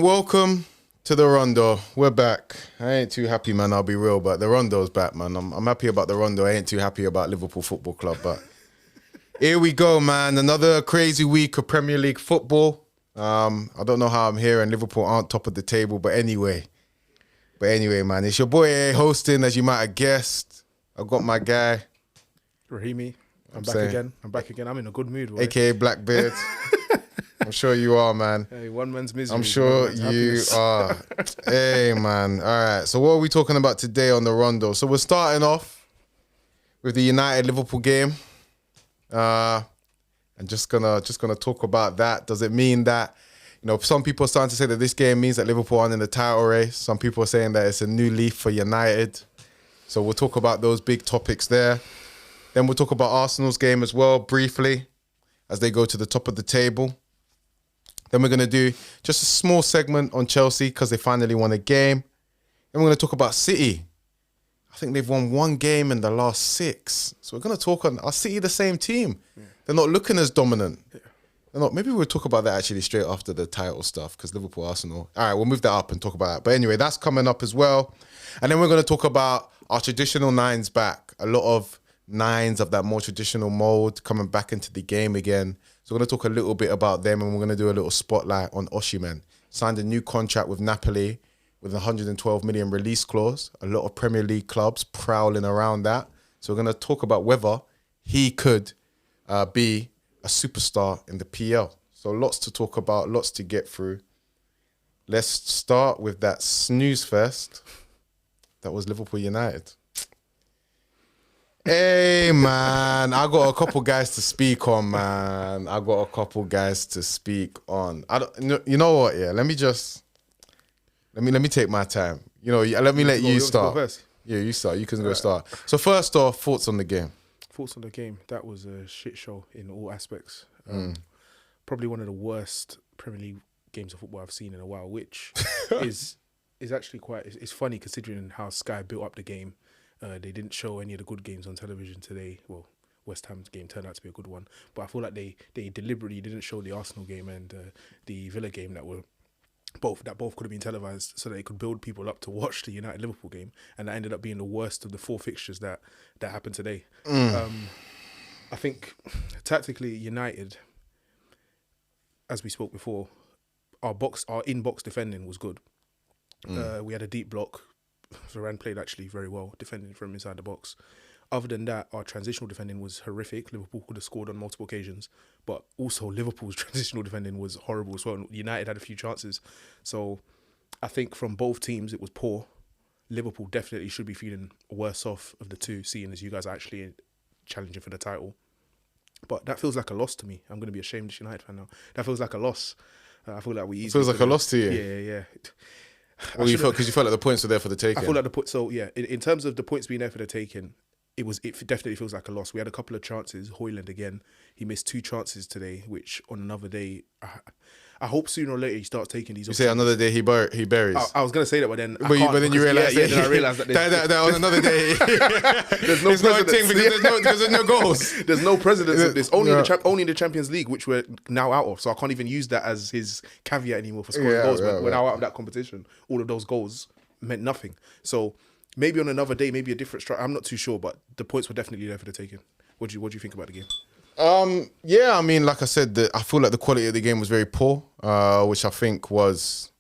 man, welcome to the Rondo. We're back. I ain't too happy, man, I'll be real, but the Rondo's back, man. I'm happy about the Rondo. I ain't too happy about Liverpool Football Club, but here we go, man. Another crazy week of Premier League football. I don't know how I'm here and Liverpool aren't top of the table, but anyway, man, it's your boy here hosting, as you might have guessed. I've got my guy. Rahimi. I'm back again. I'm in a good mood. Boy. AKA Blackbeard. I'm sure you are, man. Hey, one man's misery. I'm sure you are. Hey, man. All right. So what are we talking about today on the Rondo? So we're starting off with the United Liverpool game. And just gonna talk about that. Does it mean that, some people are starting to say that this game means that Liverpool aren't in the title race. Some people are saying that it's a new leaf for United. So we'll talk about those big topics there. Then we'll talk about Arsenal's game as well, briefly, as they go to the top of the table. Then we're going to do just a small segment on Chelsea because they finally won a game. Then we're going to talk about City. I think they've won one game in the last 6. So we're going to talk on, are City the same team? Yeah. They're not looking as dominant. Yeah. They're not. Maybe we'll talk about that actually straight after the title stuff because Liverpool, Arsenal. All right, we'll move that up and talk about that. But anyway, that's coming up as well. And then we're going to talk about our traditional nines back. A lot of nines of that more traditional mold coming back into the game again. So we're going to talk a little bit about them and we're going to do a little spotlight on Oshimen. Signed a new contract with Napoli with a 112 million release clause. A lot of Premier League clubs prowling around that. So we're going to talk about whether he could be a superstar in the PL. So lots to talk about, lots to get through. Let's start with that snooze fest. That was Liverpool United. Hey, man, I got a couple guys to speak on, man. You know what? Yeah, let me take my time. Let me let you start. Yeah, you start. You can go start. So first off, thoughts on the game. That was a shit show in all aspects. Probably one of the worst Premier League games of football I've seen in a while, which is actually it's funny considering how Sky built up the game. They didn't show any of the good games on television today. Well, West Ham's game turned out to be a good one, but I feel like they deliberately didn't show the Arsenal game and the Villa game that both could have been televised so that they could build people up to watch the United Liverpool game, and that ended up being the worst of the 4 fixtures that happened today. I think tactically United, as we spoke before, our in-box defending was good. We had a deep block. Varane played actually very well defending from inside the box. Other than that, our transitional defending was horrific. Liverpool could have scored on multiple occasions, but also Liverpool's transitional defending was horrible as well. United had a few chances. So I think from both teams, it was poor. Liverpool definitely should be feeling worse off of the two, seeing as you guys are actually challenging for the title. But that feels like a loss to me. I'm going to be a shameless United fan now. That feels like a loss. I feel like we easily... Feels like a loss to you? Yeah. Well, because you felt like the points were there for the taking. I feel like the points. So yeah, in terms of the points being there for the taking, it definitely feels like a loss. We had a couple of chances. Hoyland again, he missed 2 chances today, which on another day, I hope sooner or later he starts taking these. You say another day he buries. I was gonna say that, but then you realize then I realized that on another day there's no precedence because there's no goals. There's no precedence of this. Only in the Champions League, which we're now out of. So I can't even use that as his caveat anymore for scoring goals. We're now out of that competition. All of those goals meant nothing. So maybe on another day, maybe a different strike. I'm not too sure, but the points were definitely there for the taking. What do you think about the game? Yeah, I mean, like I said, I feel like the quality of the game was very poor, which I think was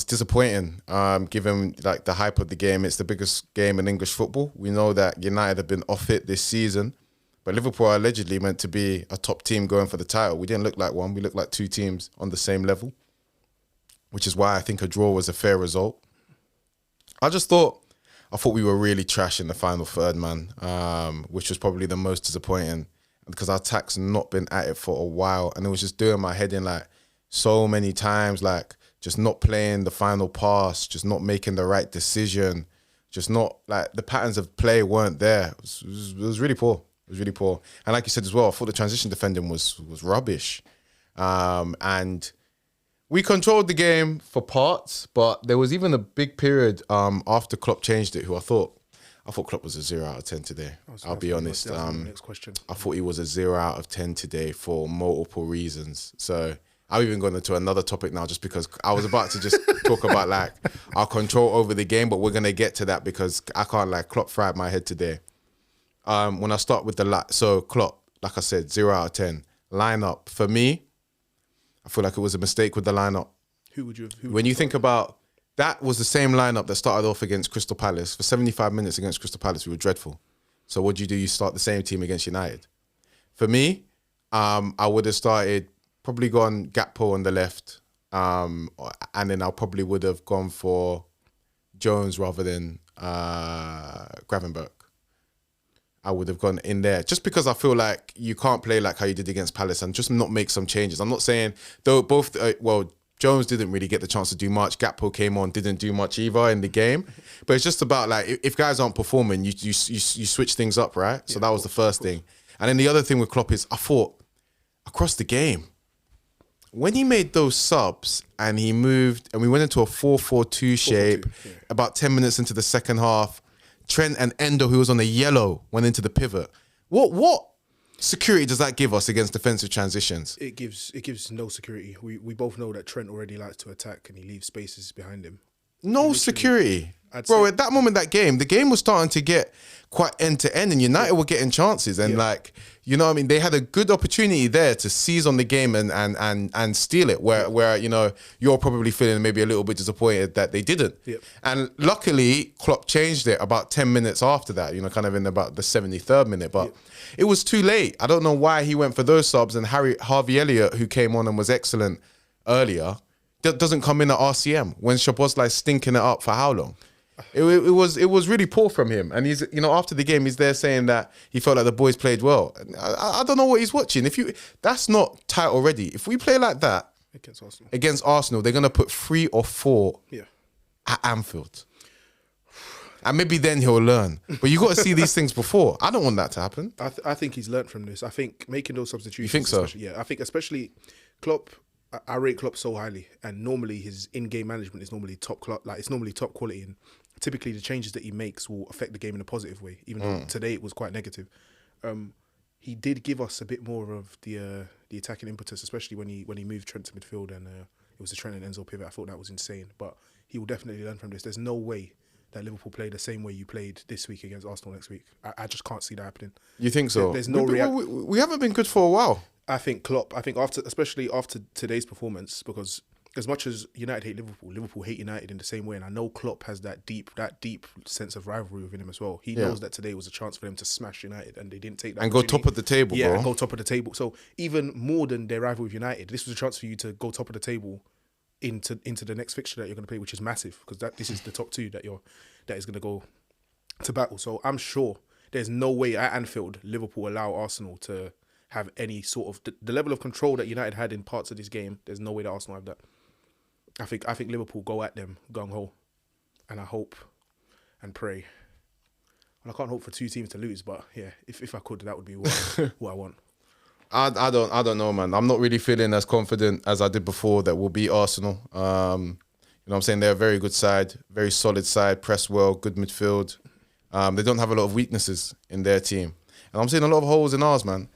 disappointing, given like the hype of the game. It's the biggest game in English football. We know that United have been off it this season, but Liverpool are allegedly meant to be a top team going for the title. We didn't look like one. We looked like 2 teams on the same level, which is why I think a draw was a fair result. I thought we were really trash in the final third, man, which was probably the most disappointing because our attack's not been at it for a while, and it was just doing my head in like so many times, like just not playing the final pass, just not making the right decision, just not like the patterns of play weren't there. It was really poor. It was really poor. And like you said as well, I thought the transition defending was rubbish. And we controlled the game for parts, but there was even a big period after Klopp changed it, who I thought Klopp was a 0 out of 10 today. I'll be honest. Next question. I thought he was a 0 out of 10 today for multiple reasons. So I've even gone into another topic now just because I was about to just talk about like our control over the game, but we're going to get to that because I can't like Klopp fried my head today. When I start with so Klopp, like I said, 0 out of 10. Lineup, for me, I feel like it was a mistake with the lineup. When you think about, that was the same lineup that started off against Crystal Palace. For 75 minutes against Crystal Palace, we were dreadful. So what do? You start the same team against United. For me, I would have started, probably gone Gakpo on the left, and then I probably would have gone for Jones rather than Gravenberch. I would have gone in there just because I feel like you can't play like how you did against Palace and just not make some changes. I'm not saying, though both, Jones didn't really get the chance to do much. Gakpo came on, didn't do much either in the game. But it's just about like, if guys aren't performing, you switch things up, right? So that was the first thing. And then the other thing with Klopp is, I thought, across the game, when he made those subs and he moved and we went into a 4-4-2 shape, about 10 minutes into the second half, Trent and Endo, who was on the yellow, went into the pivot. What security does that give us against defensive transitions? It gives no security. We both know that Trent already likes to attack and he leaves spaces behind him. No security. Bro, at that moment, the game was starting to get quite end-to-end and United were getting chances. And like, you know what I mean? They had a good opportunity there to seize on the game and steal it where, you know, you're probably feeling maybe a little bit disappointed that they didn't. Yep. And luckily, Klopp changed it about 10 minutes after that, you know, kind of in about the 73rd minute. But it was too late. I don't know why he went for those subs and Harvey Elliott, who came on and was excellent earlier, doesn't come in at RCM when Szoboszlai's stinking it up for how long? It was really poor from him, and he's, you know, after the game he's there saying that he felt like the boys played well. I don't know what he's watching. That's not tight already. If we play like that against Arsenal, they're gonna put 3 or 4 at Anfield, and maybe then he'll learn. But you got to see these things before. I don't want that to happen. I think he's learned from this. I think making those substitutions. You think so? Yeah, I think especially Klopp. I rate Klopp so highly, and normally his in-game management is normally top quality, and typically the changes that he makes will affect the game in a positive way. Even though today it was quite negative, he did give us a bit more of the attacking impetus, especially when he moved Trent to midfield and it was a Trent and Enzo pivot. I thought that was insane, but he will definitely learn from this. There's no way that Liverpool play the same way you played this week against Arsenal next week. I just can't see that happening. You think so? There's no we haven't been good for a while. I think Klopp, especially after today's performance, because as much as United hate Liverpool hate United in the same way, and I know Klopp has that deep sense of rivalry within him as well. He knows that today was a chance for them to smash United, and they didn't take that. And go top of the table, bro. And go top of the table. So even more than their rivalry with United, this was a chance for you to go top of the table into the next fixture that you're going to play, which is massive, because this is the top 2 that is going to go to battle. So I'm sure there's no way at Anfield Liverpool allow Arsenal to have any sort of the level of control that United had in parts of this game. There's no way that Arsenal have that. I think Liverpool go at them gung ho, and I hope and pray. And I can't hope for 2 teams to lose, but yeah, if I could, that would be what I want. I don't know, man. I'm not really feeling as confident as I did before that we'll beat Arsenal. You know what I'm saying? They're a very good side, very solid side, press well, good midfield. They don't have a lot of weaknesses in their team, and I'm seeing a lot of holes in ours, man.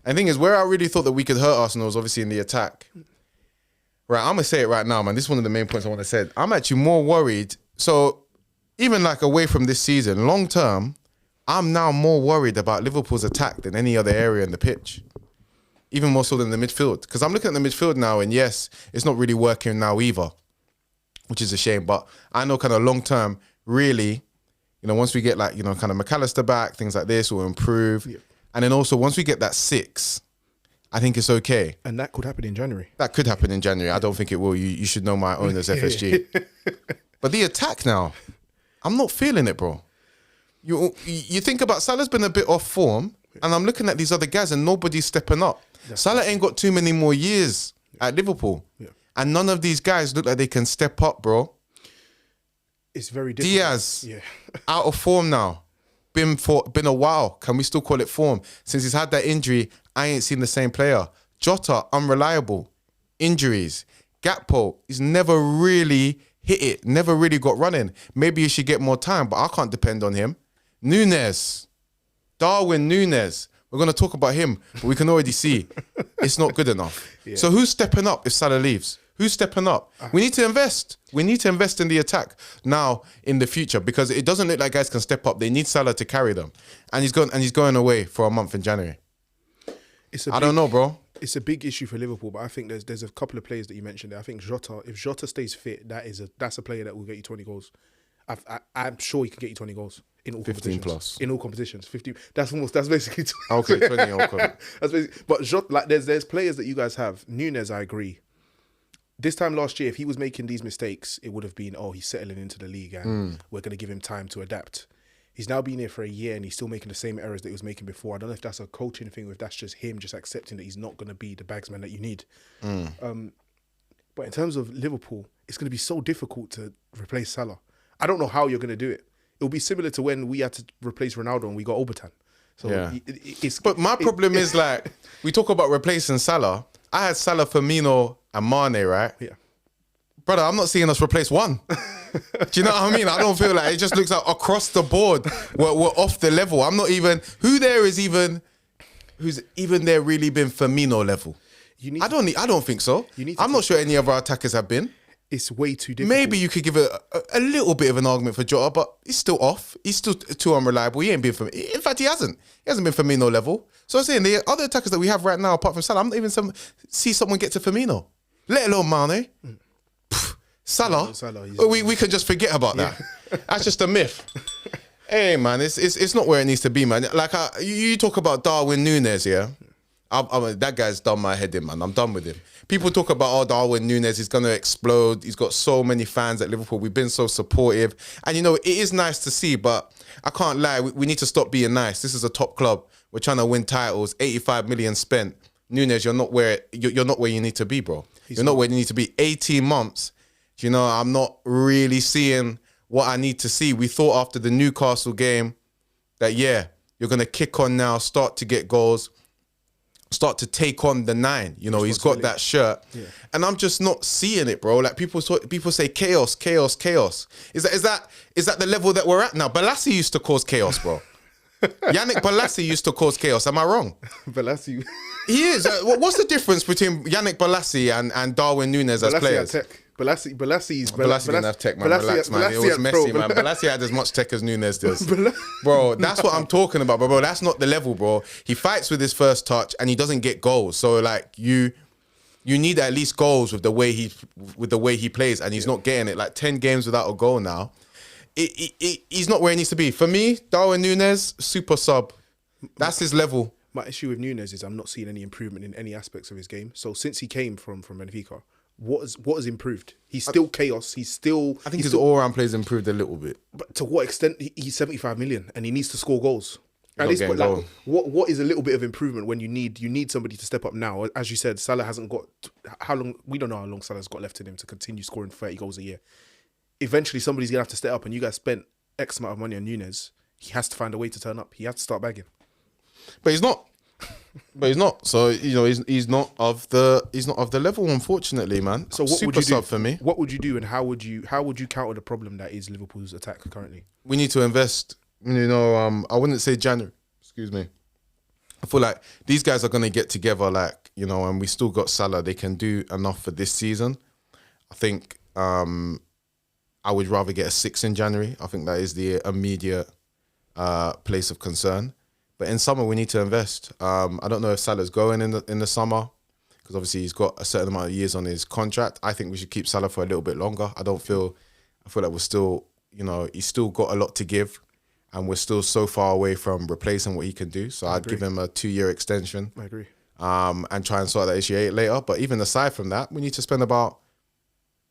And the thing is, where I really thought that we could hurt Arsenal was obviously in the attack. Right, I'm going to say it right now, man. This is one of the main points I want to say. I'm actually more worried. So, even like away from this season, long term, I'm now more worried about Liverpool's attack than any other area in the pitch. Even more so than the midfield. Because I'm looking at the midfield now, and yes, it's not really working now either, which is a shame. But I know kind of long term, really, you know, once we get like, you know, kind of McAllister back, things like this will improve. Yeah. And then also, once we get that 6, I think it's okay. And that could happen in January. That could happen in January. I don't think it will. You should know my owners, FSG. But the attack now, I'm not feeling it, bro. You think about Salah's been a bit off form, and I'm looking at these other guys, and nobody's stepping up. Salah ain't got too many more years at Liverpool. Yeah. And none of these guys look like they can step up, bro. It's very difficult. Diaz, out of form now. Been a while. Can we still call it form? Since he's had that injury, I ain't seen the same player. Jota, unreliable. Injuries. Gakpo, he's never really hit it. Never really got running. Maybe he should get more time, but I can't depend on him. Darwin Núñez. We're going to talk about him, but we can already see it's not good enough. Yeah. So who's stepping up if Salah leaves? Who's stepping up? We need to invest. We need to invest in the attack now in the future because it doesn't look like guys can step up. They need Salah to carry them. And he's going away for a month in January. I don't know, bro. It's a big issue for Liverpool, but I think there's a couple of players that you mentioned there. I think Jota, if Jota stays fit, that's a player that will get you 20 goals. I'm sure he can get you 20 goals in all 15 competitions. plus. In all competitions. 15. That's basically 20. Okay, 20. Okay. That's basically, but Jota, like there's players that you guys have. Nunes, I agree. This time last year, if he was making these mistakes, it would have been, he's settling into the league and we're going to give him time to adapt. He's now been here for a year and he's still making the same errors that he was making before. I don't know if that's a coaching thing or if that's just him just accepting that he's not going to be the bagsman that you need. But in terms of Liverpool, it's going to be so difficult to replace Salah. I don't know how you're going to do it. It'll be similar to when we had to replace Ronaldo and we got Obertan. So yeah. But my problem is like, we talk about replacing Salah. I had Salah, Firmino and Mane, right? Yeah. Brother, I'm not seeing us replace one. Do you know what I mean? I don't feel like it just looks like across the board we're off the level. I'm not even who's even there really been Firmino level. I don't think so. I'm not sure any of our attackers have been. It's way too difficult. Maybe you could give a little bit of an argument for Jota, but he's still off. He's still too unreliable. He ain't been Firmino. In fact, he hasn't. He hasn't been Firmino level. So I'm saying the other attackers that we have right now, apart from Salah, I'm not even see someone get to Firmino, let alone Mane. Salah, we can just forget about that. Yeah. That's just a myth. Hey man, it's not where it needs to be, man. Like you talk about Darwin Núñez, yeah. That guy's done my head in, man. I'm done with him. People talk about Darwin Núñez, he's gonna explode. He's got so many fans at Liverpool. We've been so supportive, and you know it is nice to see. But I can't lie, we need to stop being nice. This is a top club. We're trying to win titles. 85 million spent. Núñez, you're not where you need to be, bro. You're not where you need to be. 18 months. You know, I'm not really seeing what I need to see. We thought after the Newcastle game that, yeah, you're going to kick on now, start to get goals, start to take on the 9. You know, he's got that shirt. Yeah. And I'm just not seeing it, bro. Like people say chaos, chaos, chaos. Is that the level that we're at now? Balassi used to cause chaos, bro. Yannick Balassi used to cause chaos. Am I wrong? Balassi. He is. What's the difference between Yannick Balassi and Darwin Núñez as players? Balassi didn't have tech, man. Relax, man. It was messy, man. Balassi had as much tech as Núñez does. Bro, that's what I'm talking about, bro. That's not the level, bro. He fights with his first touch and he doesn't get goals. So, like, you need at least goals with the way he plays, and he's not getting it. Like 10 games without a goal now. He's not where he needs to be. For me, Darwin Núñez, super sub. That's his level. My issue with Núñez is I'm not seeing any improvement in any aspects of his game. So since he came from Benfica, what has improved? He's still chaos. I think his all-round play's improved a little bit. But to what extent? He's 75 million and he needs to score goals. At least, but like, what is a little bit of improvement when you need somebody to step up now? As you said, Salah hasn't got how long. We don't know how long Salah's got left in him to continue scoring 30 goals a year. Eventually, somebody's gonna have to step up, and you guys spent X amount of money on Núñez. He has to find a way to turn up. He has to start bagging. But he's not. So you know, he's not of the level, unfortunately, man. So what would you do for me? What would you do, and how would you counter the problem that is Liverpool's attack currently? We need to invest. You know, I wouldn't say January. Excuse me. I feel like these guys are gonna get together, like, you know, and we still got Salah. They can do enough for this season. I think I would rather get a 6 in January. I think that is the immediate place of concern. But in summer, we need to invest. I don't know if Salah's going in the summer, because obviously he's got a certain amount of years on his contract. I think we should keep Salah for a little bit longer. I feel like we're still, you know, he's still got a lot to give, and we're still so far away from replacing what he can do. So I'd give him a 2-year extension. I agree. And try and sort that issue out later. But even aside from that, we need to spend about,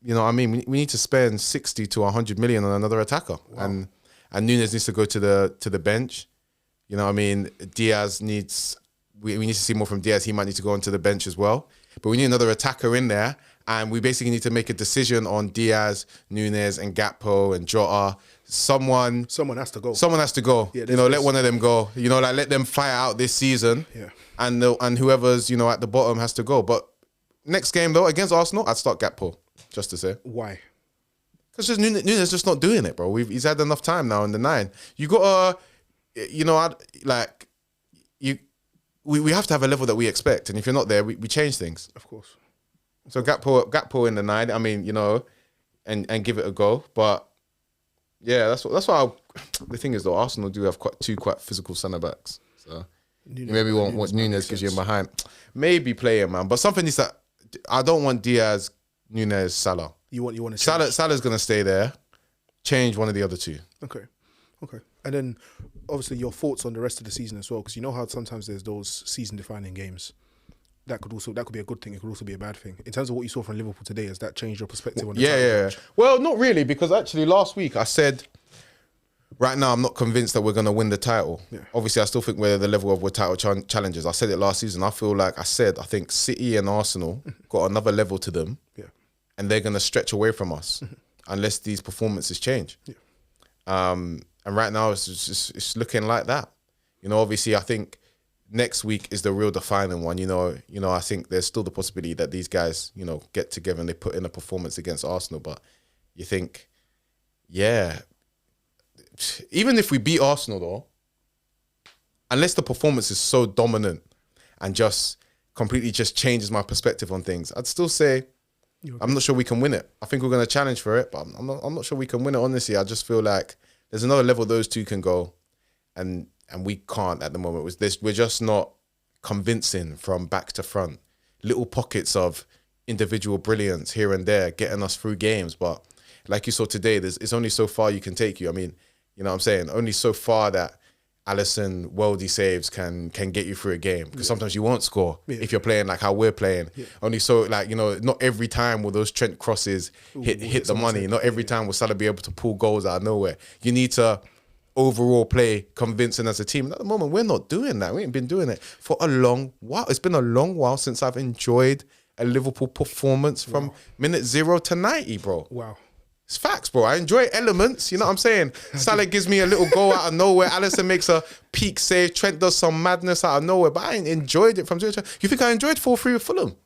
you know what I mean, we need to spend 60 to 100 million on another attacker. Wow. And Núñez needs to go to the bench. You know what I mean? Diaz needs, we need to see more from Diaz. He might need to go onto the bench as well. But we need another attacker in there. And we basically need to make a decision on Diaz, Núñez, and Gakpo, and Jota. Someone has to go. Someone has to go. Yeah, you know, let one of them go. You know, like let them fight out this season. Yeah. And whoever's, you know, at the bottom has to go. But next game, though, against Arsenal, I'd start Gakpo, just to say. Why? Because Núñez just not doing it, bro. He's had enough time now in the 9. You got to... You know, we have to have a level that we expect, and if you're not there, we change things. Of course. So Gakpo in the 9. I mean, and give it a go. But yeah, that's why. The thing is, though, Arsenal do have two quite physical centre backs. So maybe what Nunes gives you in behind. Maybe play him, man. But something is that I don't want Diaz, Nunes, Salah. You want to Salah's gonna stay there. Change one of the other two. Okay. And then obviously your thoughts on the rest of the season as well, because you know how sometimes there's those season-defining games. That could be a good thing. It could also be a bad thing. In terms of what you saw from Liverpool today, has that changed your perspective on the title match? Well, not really, because actually last week I said, right now I'm not convinced that we're going to win the title. Yeah. Obviously, I still think we're at the level of title challenges. I said it last season. I feel like I think City and Arsenal got another level to them, and they're going to stretch away from us unless these performances change. Yeah. And right now it's looking like that. Obviously I think next week is the real defining one. I think there's still the possibility that these guys, get together and they put in a performance against Arsenal. But you think, even if we beat Arsenal though, unless the performance is so dominant and just completely just changes my perspective on things, I'd still say I'm not sure we can win it. I think we're going to challenge for it, but I'm not sure we can win it. Honestly, I just feel like there's another level those two can go, and we can't at the moment. We're just not convincing from back to front. Little pockets of individual brilliance here and there getting us through games, but like you saw today, it's only so far you can take you. I mean, you know what I'm saying? Only so far that Alisson worldy saves can get you through a game, because sometimes you won't score if you're playing like how we're playing. Only so, not every time will those Trent crosses hit the money. Not every time will Salah be able to pull goals out of nowhere. You need to overall play convincing as a team. And at the moment, we're not doing that. We ain't been doing it for a long while. It's been a long while since I've enjoyed a Liverpool performance from minute 0 to 90, bro. Wow. It's facts, bro. I enjoy elements. You know what I'm saying? Salah gives me a little goal out of nowhere. Alisson makes a peak save. Trent does some madness out of nowhere. But I ain't enjoyed it from 0 to... You think I enjoyed 4-3 with Fulham?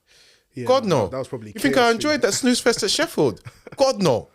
Yeah, God, no. That was probably... You think I enjoyed that snooze fest at Sheffield? God, no.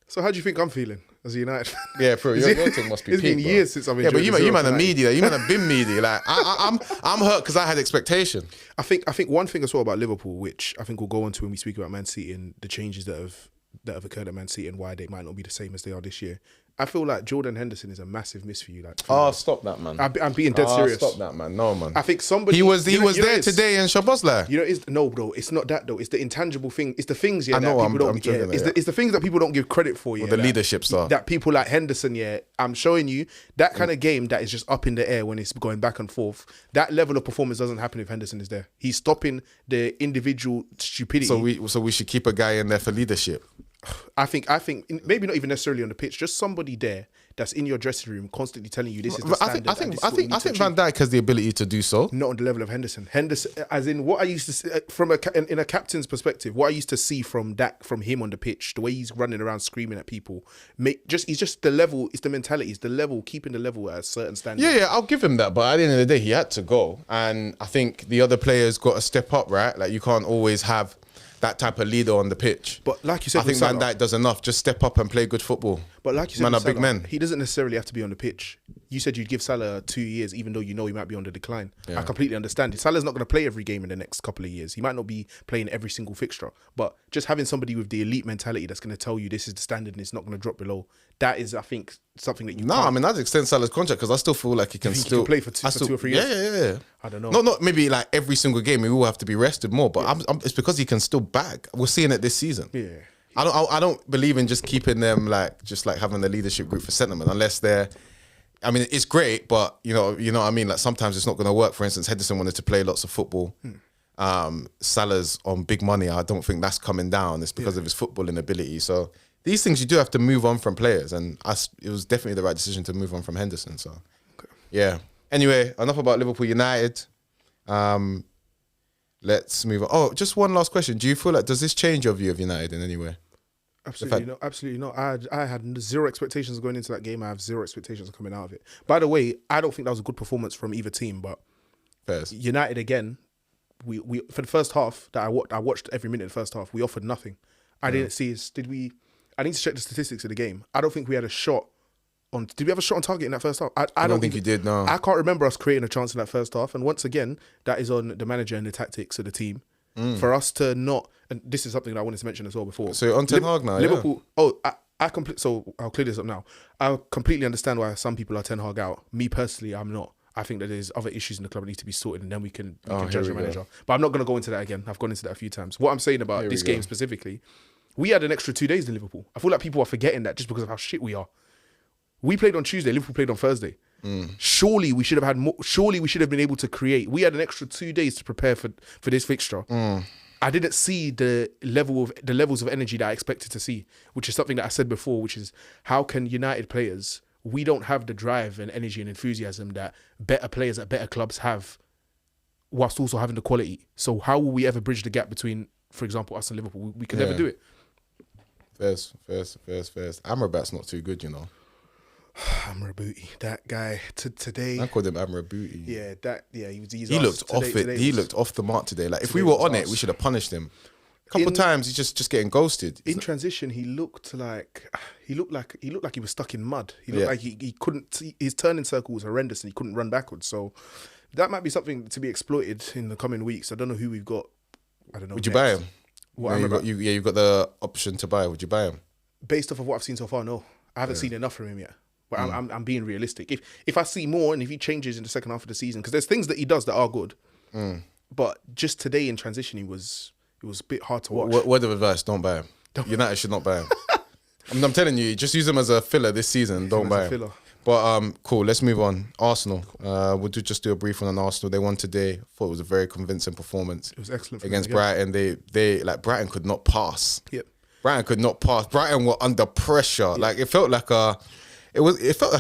So how do you think I'm feeling as a United fan? Yeah, bro. Your thing must be It's peak, been bro. years since I've enjoyed but you man are media. You man have been media. Like, I'm hurt because I had expectation. I think one thing as well about Liverpool, which I think we'll go on to when we speak about Man City and the changes that have occurred at Man City and why they might not be the same as they are this year. I feel like Jordan Henderson is a massive miss for you. Stop that, man. I'm being dead serious. Stop that, man. No, man. I think somebody... He was there today in Shabazla. No, bro. It's not that, though. It's the intangible thing. It's the things, I know, that people don't... It's the things that people don't give credit for, the leadership stuff. That people like Henderson, I'm showing you that kind of game that is just up in the air when it's going back and forth. That level of performance doesn't happen if Henderson is there. He's stopping the individual stupidity. So we should keep a guy in there for leadership. I think maybe not even necessarily on the pitch, just somebody there that's in your dressing room constantly telling you this is the standard. I think Van Dijk has the ability to do so. Not on the level of Henderson. Henderson, as in what I used to see, in a captain's perspective, what I used to see from him on the pitch, the way he's running around screaming at people, he's just the level. It's the mentality. It's the level, keeping the level at a certain standard. Yeah, I'll give him that. But at the end of the day, he had to go, and I think the other players got to step up. Right, like you can't always have that type of leader on the pitch. But like you said, I think Van Dijk does enough. Just step up and play good football. But like you said, man are big men. He doesn't necessarily have to be on the pitch. You said you'd give Salah 2 years, even though you know he might be on the decline. Yeah. I completely understand it. Salah's not going to play every game in the next couple of years. He might not be playing every single fixture. But just having somebody with the elite mentality that's going to tell you this is the standard and it's not going to drop below, that is, I think, something that you can't. I mean, I'd extend Salah's contract because I still feel like he can still play for 2 or 3 years. Yeah. I don't know. Not maybe like every single game. He will have to be rested more, but it's because he can still bag. We're seeing it this season. Yeah. I don't believe in just keeping them like having the leadership group for sentiment unless they're. I mean, it's great, but you know what I mean. Like sometimes it's not going to work. For instance, Henderson wanted to play lots of football. Salah's on big money. I don't think that's coming down. It's because of his footballing ability. So these things you do have to move on from players, and it was definitely the right decision to move on from Henderson. So yeah. Anyway, enough about Liverpool United. Let's move on. Oh, just one last question. Do you feel like does this change your view of United in any way? Absolutely not. I had zero expectations going into that game. I have zero expectations coming out of it. By the way, I don't think that was a good performance from either team. But Fairs. United again, we for the first half that I watched every minute of the first half, we offered nothing. I didn't see. I need to check the statistics of the game. I don't think we had a shot on. Did we have a shot on target in that first half? I don't think you did. No, I can't remember us creating a chance in that first half. And once again, that is on the manager and the tactics of the team. For us to not, and this is something that I wanted to mention as well before. So you're on Ten Hag now, Liverpool. So I'll clear this up now. I completely understand why some people are Ten Hag out. Me personally, I'm not. I think that there's other issues in the club that need to be sorted, and then we can judge the manager. But I'm not going to go into that again. I've gone into that a few times. What I'm saying about this game specifically, we had an extra 2 days in Liverpool. I feel like people are forgetting that just because of how shit we are. We played on Tuesday. Liverpool played on Thursday. Surely we should have had more. Surely we should have been able to create. We had an extra 2 days to prepare for this fixture. I didn't see the levels of energy that I expected to see, which is something that I said before, which is how can United players, we don't have the drive and energy and enthusiasm that better players at better clubs have, whilst also having the quality. So how will we ever bridge the gap between, for example, us and Liverpool? We can never do it. Fairs. Amrabat's not too good, you know. Amrabuti, that guy today. I called him Amrabuti. Yeah, he looked off it. He looked off the mark today. Like if we were on it, we should have punished him. A couple times he's just getting ghosted. In transition, he looked like he was stuck in mud. He looked like he couldn't. His turning circle was horrendous, and he couldn't run backwards. So that might be something to be exploited in the coming weeks. I don't know who we've got. I don't know. Would you buy him? You've got the option to buy. Would you buy him? Based off of what I've seen so far, no. I haven't seen enough from him yet. But I'm being realistic. If I see more and if he changes in the second half of the season, because there's things that he does that are good, but just today in transition, it was a bit hard to watch. Word of advice: don't buy him. United should not buy him. I'm telling you, just use him as a filler this season. Don't buy him. But cool. Let's move on. Arsenal. We'll just do a brief one on Arsenal. They won today. Thought it was a very convincing performance. It was excellent against Brighton. They Brighton could not pass. Yep. Brighton could not pass. Brighton were under pressure. Yep. Like it felt like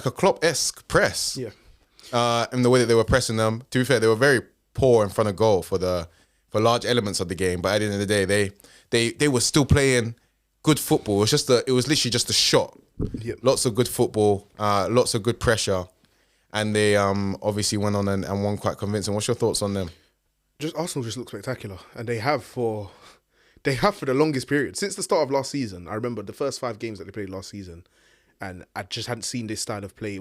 a Klopp-esque press. Yeah. In the way that they were pressing them. To be fair, they were very poor in front of goal for large elements of the game. But at the end of the day, they were still playing good football. It was literally just a shot. Yep. Lots of good football, lots of good pressure, and they obviously went on and won quite convincing. What's your thoughts on them? Arsenal just look spectacular, and they have for the longest period since the start of last season. I remember the first 5 games that they played last season, and I just hadn't seen this style of play.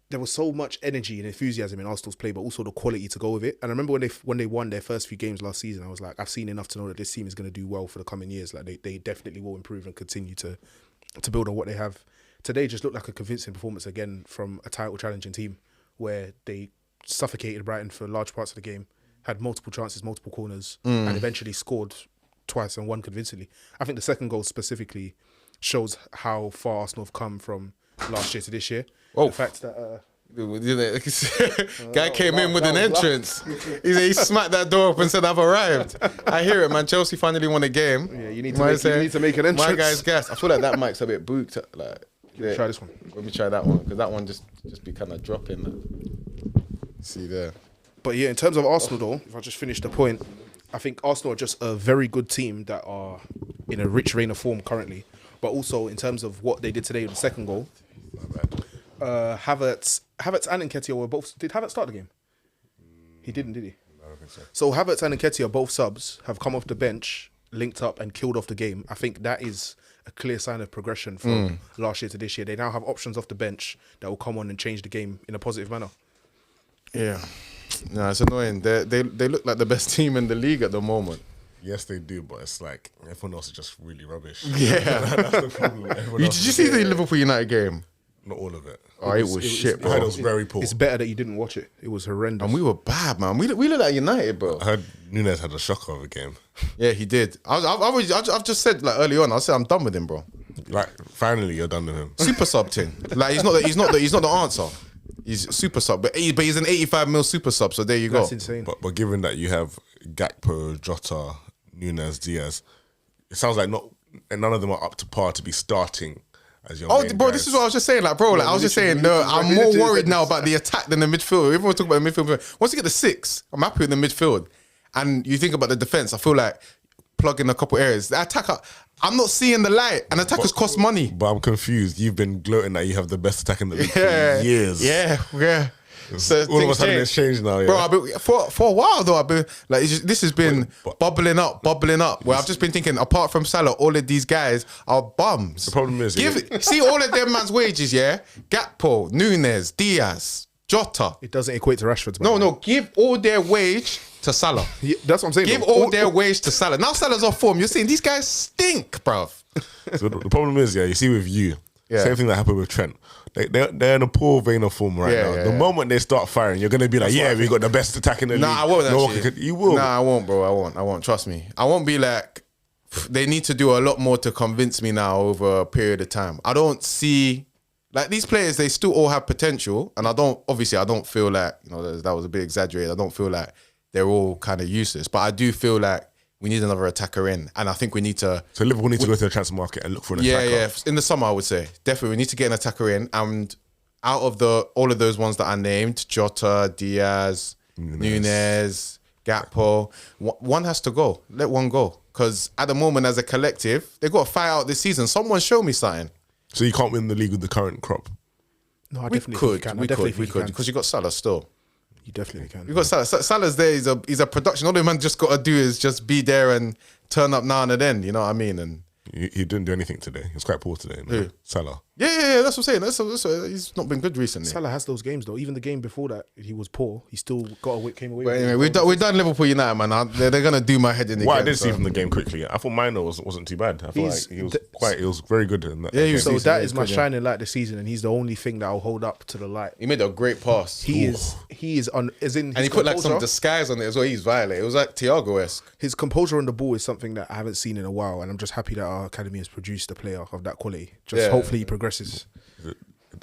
There was so much energy and enthusiasm in Arsenal's play, but also the quality to go with it. And I remember when they won their first few games last season, I was like, I've seen enough to know that this team is going to do well for the coming years. Like they definitely will improve and continue to build on what they have. Today just looked like a convincing performance again from a title challenging team where they suffocated Brighton for large parts of the game, had multiple chances, multiple corners, and eventually scored twice and won convincingly. I think the second goal specifically shows how far Arsenal have come from last year to this year. The fact that guy came in with an entrance. He smacked that door up and said, "I've arrived." I hear it, man. Chelsea finally won a game. Yeah, you need to make an entrance. My guy's gas. I feel like that mic's a bit booked. Like, try this one. Let me try that one because that one just be kind of dropping. See there. But yeah, in terms of Arsenal though, if I just finish the point, I think Arsenal are just a very good team that are in a rich reign of form currently. But also in terms of what they did today with the second goal, Havertz and Nketiah were both. Did Havertz start the game? He didn't, did he? I don't think so. So Havertz and Nketiah, both subs, have come off the bench, linked up and killed off the game. I think that is a clear sign of progression from last year to this year. They now have options off the bench that will come on and change the game in a positive manner. Yeah. No, it's annoying. They look like the best team in the league at the moment. Yes, they do, but it's like everyone else is just really rubbish. Yeah. That's the problem. Did you see the Liverpool United game? Not all of it. Oh, it was shit, bro. It was very poor. It's better that you didn't watch it. It was horrendous. And we were bad, man. We looked like United, bro. I heard Nunes had a shocker of a game. Yeah, he did. I've just said like early on. I said I'm done with him, bro. Like finally, you're done with him. Super sub thing. Like he's not the answer. He's super sub, but he's an 85 mil super sub. So there you go. That's insane. But given that you have Gakpo, Jota, Nunes, Diaz, it sounds like none of them are up to par to be starting. Bro, guys. This is what I was just saying. Like, bro, I was just saying, I'm more worried now about the attack than the midfield. Everyone talk about the midfield. Once you get the 6, I'm happy with the midfield. And you think about the defense, I feel like plug in a couple areas. The attacker, I'm not seeing the light, and attackers cost money. But I'm confused. You've been gloating that you have the best attack in the league for years. Yeah. So All of things us having change. this change now, yeah. Bro, I've been, for a while though, I've been like, this has been bubbling up. Where I've just been thinking, apart from Salah, all of these guys are bums. The problem is, see all of them man's wages, yeah. Gakpo, Nunes, Diaz, Jota. It doesn't equate to Rashford's. No, give all their wage to Salah. Yeah, that's what I'm saying. Give all their wage to Salah. Now Salah's off form. You're seeing these guys stink, bruv. So the problem is, you see with you, same thing that happened with Trent. They're in a poor vein of form right now. The moment they start firing, you're going to be like, we got the best attack in the league. Nah, I won't actually. You will. Nah, I won't, bro. I won't. Trust me. I won't be like, they need to do a lot more to convince me now over a period of time. I don't see, like these players, they still all have potential. And I don't feel like, that was a bit exaggerated. I don't feel like they're all kind of useless. But I do feel like we need another attacker in. And I think we need to... So Liverpool need to go to the transfer market and look for an attacker. Yeah. In the summer, I would say. Definitely, we need to get an attacker in. And out of all of those ones that I named, Jota, Diaz, Nunes, Gakpo, one has to go. Let one go. Because at the moment, as a collective, they've got to fight out this season. Someone show me something. So you can't win the league with the current crop? No, I We definitely could. We could. Because you got Salah still. You definitely can. You got Salah. Salah's there. He's a production. All the man just got to do is just be there and turn up now and then. You know what I mean? And He didn't do anything today. He was quite poor today. Who? Salah. yeah. That's what I'm saying. He's not been good recently. Salah has those games though. Even the game before that, he was poor. He still came away. But with anyway, it. we've done Liverpool United, man. They're gonna do my head in again. What I did see so. from the game quickly, I thought Minor wasn't too bad. I feel like he was very good in that. Yeah, he game. was So decent, that yeah, is my good, yeah. shining light this season, and he's the only thing that I'll hold up to the light. He made a great pass. He is on, as in, And he put like some disguise on it as well. He's violent. It was like Thiago-esque. His composure on the ball is something that I haven't seen in a while, and I'm just happy that our academy has produced a player of that quality. Hopefully he progresses.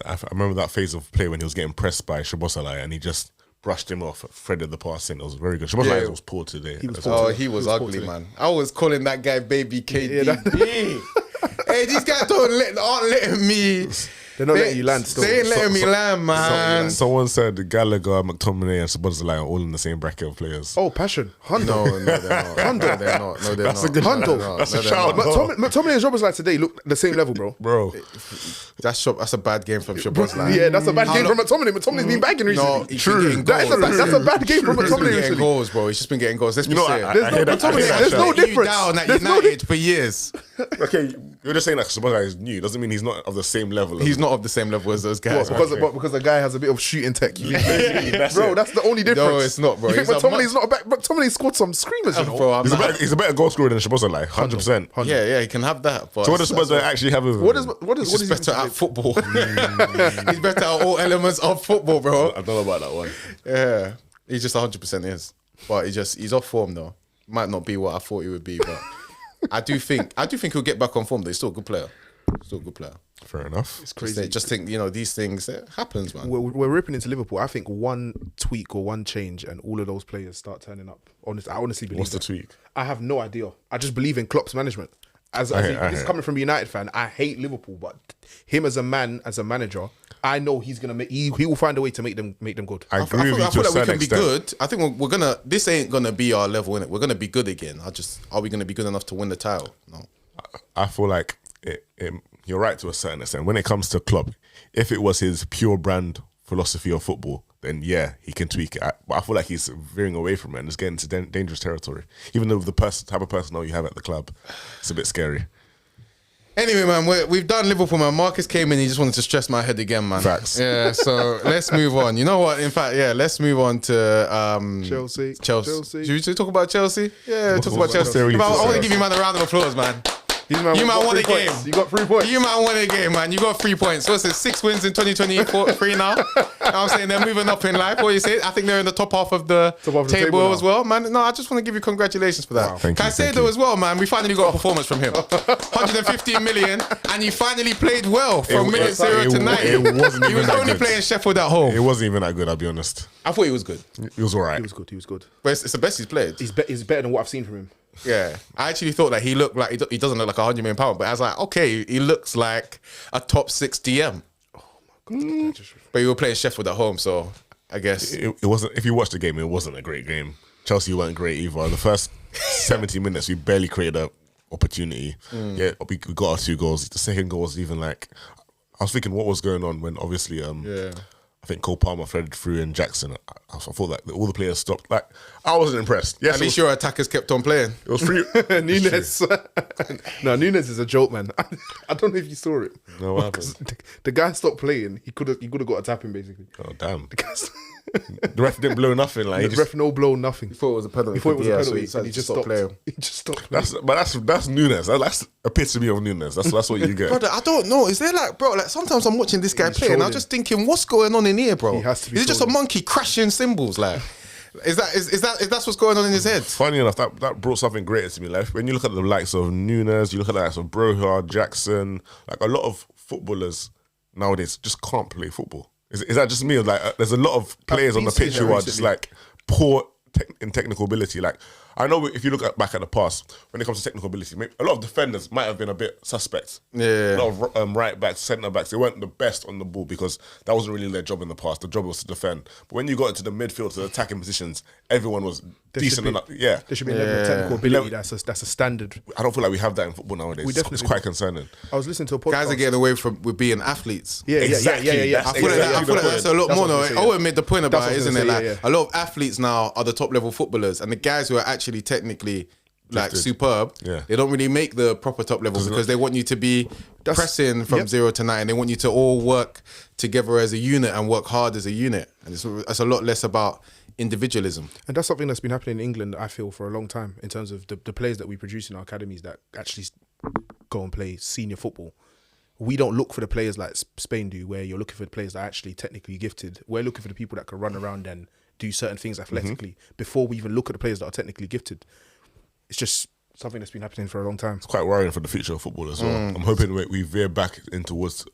I remember that phase of play when he was getting pressed by Szoboszlai and he just brushed him off, threaded the pass in. It was very good. Szoboszlai was poor today. He was poor today. He was poor ugly, today. man. I was calling that guy baby KDB. Hey, these guys aren't letting me. They're not letting you land still. They ain't letting me land, man. Someone said Gallagher, McTominay, and Szoboszlai are all in the same bracket of players. Oh, passion. Hondo. No, they're not. Hondo. They're not. No, they're That's not. a good Hondo. No, That's a they're shout. not. McTominay and Szoboszlai today look the same level, bro. That's a bad game from Szoboszlai. Yeah, that's a bad game from McTominay. McTominay's been bagging recently. No, he's been getting That's goals. a bad game from He's been McTominay getting recently. goals, bro. He's just been getting goals. Let's be know, serious. I hear that. There's no Let you difference. down at There's no United for years. Okay, you're just saying that Szoboszlai is new. Doesn't mean he's not of the same level. He's not of the same level as those guys. Because the guy has a bit of shooting tech. That's Bro, it. that's the only difference. No, it's not, bro. You think He's a McTominay's not a back? McTominay scored some screamers, you know. Bro, I'm not- He's a better goal scorer than Szoboszlai, 100%. Yeah, he can have that. But So what does Szoboszlai actually have with him? He's just better at football. He's better at all elements of football, bro. I don't know about that one. Yeah, he just 100% is. But he's off form though. Might not be what I thought he would be, but I do think he'll get back on form. Though he's still a good player. Fair enough. It's crazy. Just think, these things it happens, man. We're ripping into Liverpool. I think one tweak or one change, and all of those players start turning up. I honestly believe What's the that. tweak? I have no idea. I just believe in Klopp's management. This is coming from a United fan. I hate Liverpool, but him as a man, as a manager, I know he's gonna make. He will find a way to make them good. I agree with you I to feel a like we certain can be extent. good. I think we're gonna. This ain't gonna be our level, innit? We're gonna be good again. Are we gonna be good enough to win the title? No. I feel like you're right to a certain extent. When it comes to Klopp, if it was his pure brand philosophy of football, then yeah, he can tweak it. But I feel like he's veering away from it and it's getting into dangerous territory. Even though the type of personnel you have at the club, it's a bit scary. Anyway, man, we've done Liverpool, man. Marcus came in, he just wanted to stress my head again, man. Facts. Yeah, so let's move on. You know what? In fact, yeah, let's move on to Chelsea. Should we talk about Chelsea? Yeah, talk about Chelsea. there really I to want say? to give you, man, a round of applause, man. You might won a game. You got 3 points. You might won a game, man. You got 3 points. What's it? 6 wins in 2023 now. I'm saying they're moving up in life. What you say? I think they're in the top half of the table as well, man. No, I just want to give you congratulations for that. Wow. Thank you. Caicedo as well, man. We finally got a performance from him. 115 million, and he finally played well from minute 0 to 90. It wasn't He even was that only good. playing Sheffield at home. It wasn't even that good, I'll be honest. I thought he was good, It was all right. He was good. but it's the best he's played. He's better than what I've seen from him. Yeah, I actually thought that he looked like he doesn't look like 100 million pounds, but I was like, okay, he looks like a top 6 DM. But you were playing Sheffield at home, so I guess It wasn't. If you watched the game, it wasn't a great game. Chelsea weren't great either. The first 70 minutes, we barely created an opportunity. Yeah, we got our 2 goals. The second goal was even like, I was thinking what was going on when obviously I think Cole Palmer threaded through and Jackson. I thought like all the players stopped. Like I wasn't impressed. Yes, At least your attackers kept on playing. it was free. Nunes. No, Nunes is a joke, man. I don't know if you saw it. No, what happened? The guy stopped playing. He could have got a tap in basically. Oh damn! The guy The ref didn't blow nothing. Like he the just, ref no blow nothing. He thought it was a penalty. He thought it was a penalty, so and he just stopped playing. He just stopped playing. that's Nunes. That's epitome of Nunes. That's what you get. Brother, I don't know. Is there like, bro, like sometimes I'm watching this guy He's play and I'm trolling. just thinking, what's going on in here, bro? He has to be Is it just a trolling. monkey crashing cymbals? Like, is that's what's going on in his head? Funny enough, that brought something greater to me. Like when you look at the likes of Nunes, you look at the likes of Broha, Jackson, like a lot of footballers nowadays just can't play football. Is that just me? Like, there's a lot of players on the been seeing pitch that who are just recently. like poor in technical ability. Like, I know if you look back at the past, when it comes to technical ability, maybe a lot of defenders might have been a bit suspect. Yeah. A lot of right backs, centre backs, they weren't the best on the ball because that wasn't really their job in the past. The job was to defend. But when you got into the midfield, to the attacking positions, everyone was decent enough. Yeah. There should be a level of technical ability that's a standard. I don't feel like we have that in football nowadays. It's definitely quite do. concerning. I was listening to a podcast. Guys are getting away with being athletes. Yeah. Exactly. I feel like that's a lot That's more. what I No, was gonna say, Owen made the point about it, That's what isn't I it? was Like gonna say, a lot of athletes now are the top level footballers, and the guys who are actually technically like superb, Yeah. they don't really make the proper top level because they want you to be pressing from 0 to 9. They want you to all work together as a unit and work hard as a unit, and it's a lot less about individualism. And that's something that's been happening in England, I feel, for a long time in terms of the players that we produce in our academies that actually go and play senior football. We don't look for the players like Spain do, where you're looking for the players that are actually technically gifted. We're looking for the people that can run around and do certain things athletically before we even look at the players that are technically gifted. It's just something that's been happening for a long time. It's quite worrying for the future of football as well. I'm hoping we veer back in towards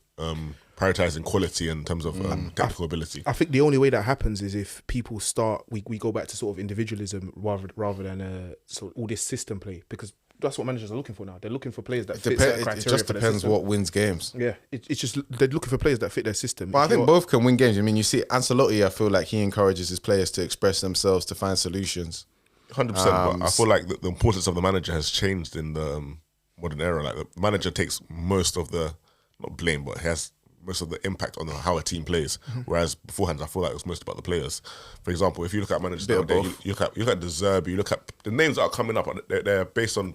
prioritising quality in terms of technical ability. I think the only way that happens is if people start, we go back to sort of individualism rather than sort of all this system play, because that's what managers are looking for now. They're looking for players that fit certain criteria. It just for their depends system. what wins games. Yeah, it's just they're looking for players that fit their system. But I If think you're- both can win games. I mean, you see Ancelotti, I feel like he encourages his players to express themselves, to find solutions. 100%. But I feel like the importance of the manager has changed in the modern era. Like the manager takes most of the, not blame, but has most of the impact on how a team plays. Whereas beforehand, I feel like it was most about the players. For example, if you look at managers Bit of nowadays, both. you look at De Zerbi, you look at the names that are coming up, they're based on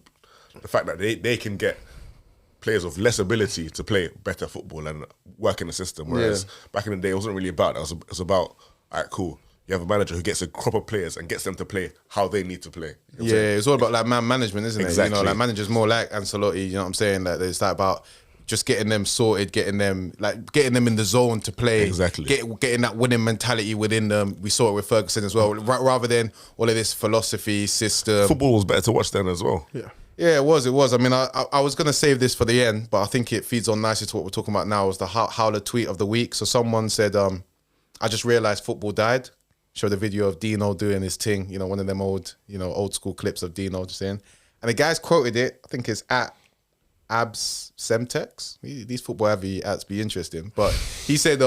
the fact that they can get players of less ability to play better football and work in the system. Whereas back in the day, it wasn't really about that. It was about, all right, cool. You have a manager who gets a crop of players and gets them to play how they need to play. You know what I'm saying? It's all about like man management, isn't it? You Exactly. know, like managers more like Ancelotti. You know what I'm saying? Like it's like about just getting them sorted, getting them in the zone to play. Exactly. Getting that winning mentality within them. We saw it with Ferguson as well. Rather than all of this philosophy system. Football was better to watch then as well. yeah. Yeah, it was. I mean, I was going to save this for the end, but I think it feeds on nicely to what we're talking about now, is the Howler tweet of the week. So someone said, I just realised football died. Showed a video of Dino doing his thing, you know, one of them old school clips of Dino just saying. And the guy's quoted it, I think it's at Abs Semtex. These football heavy ads be interesting. But he said,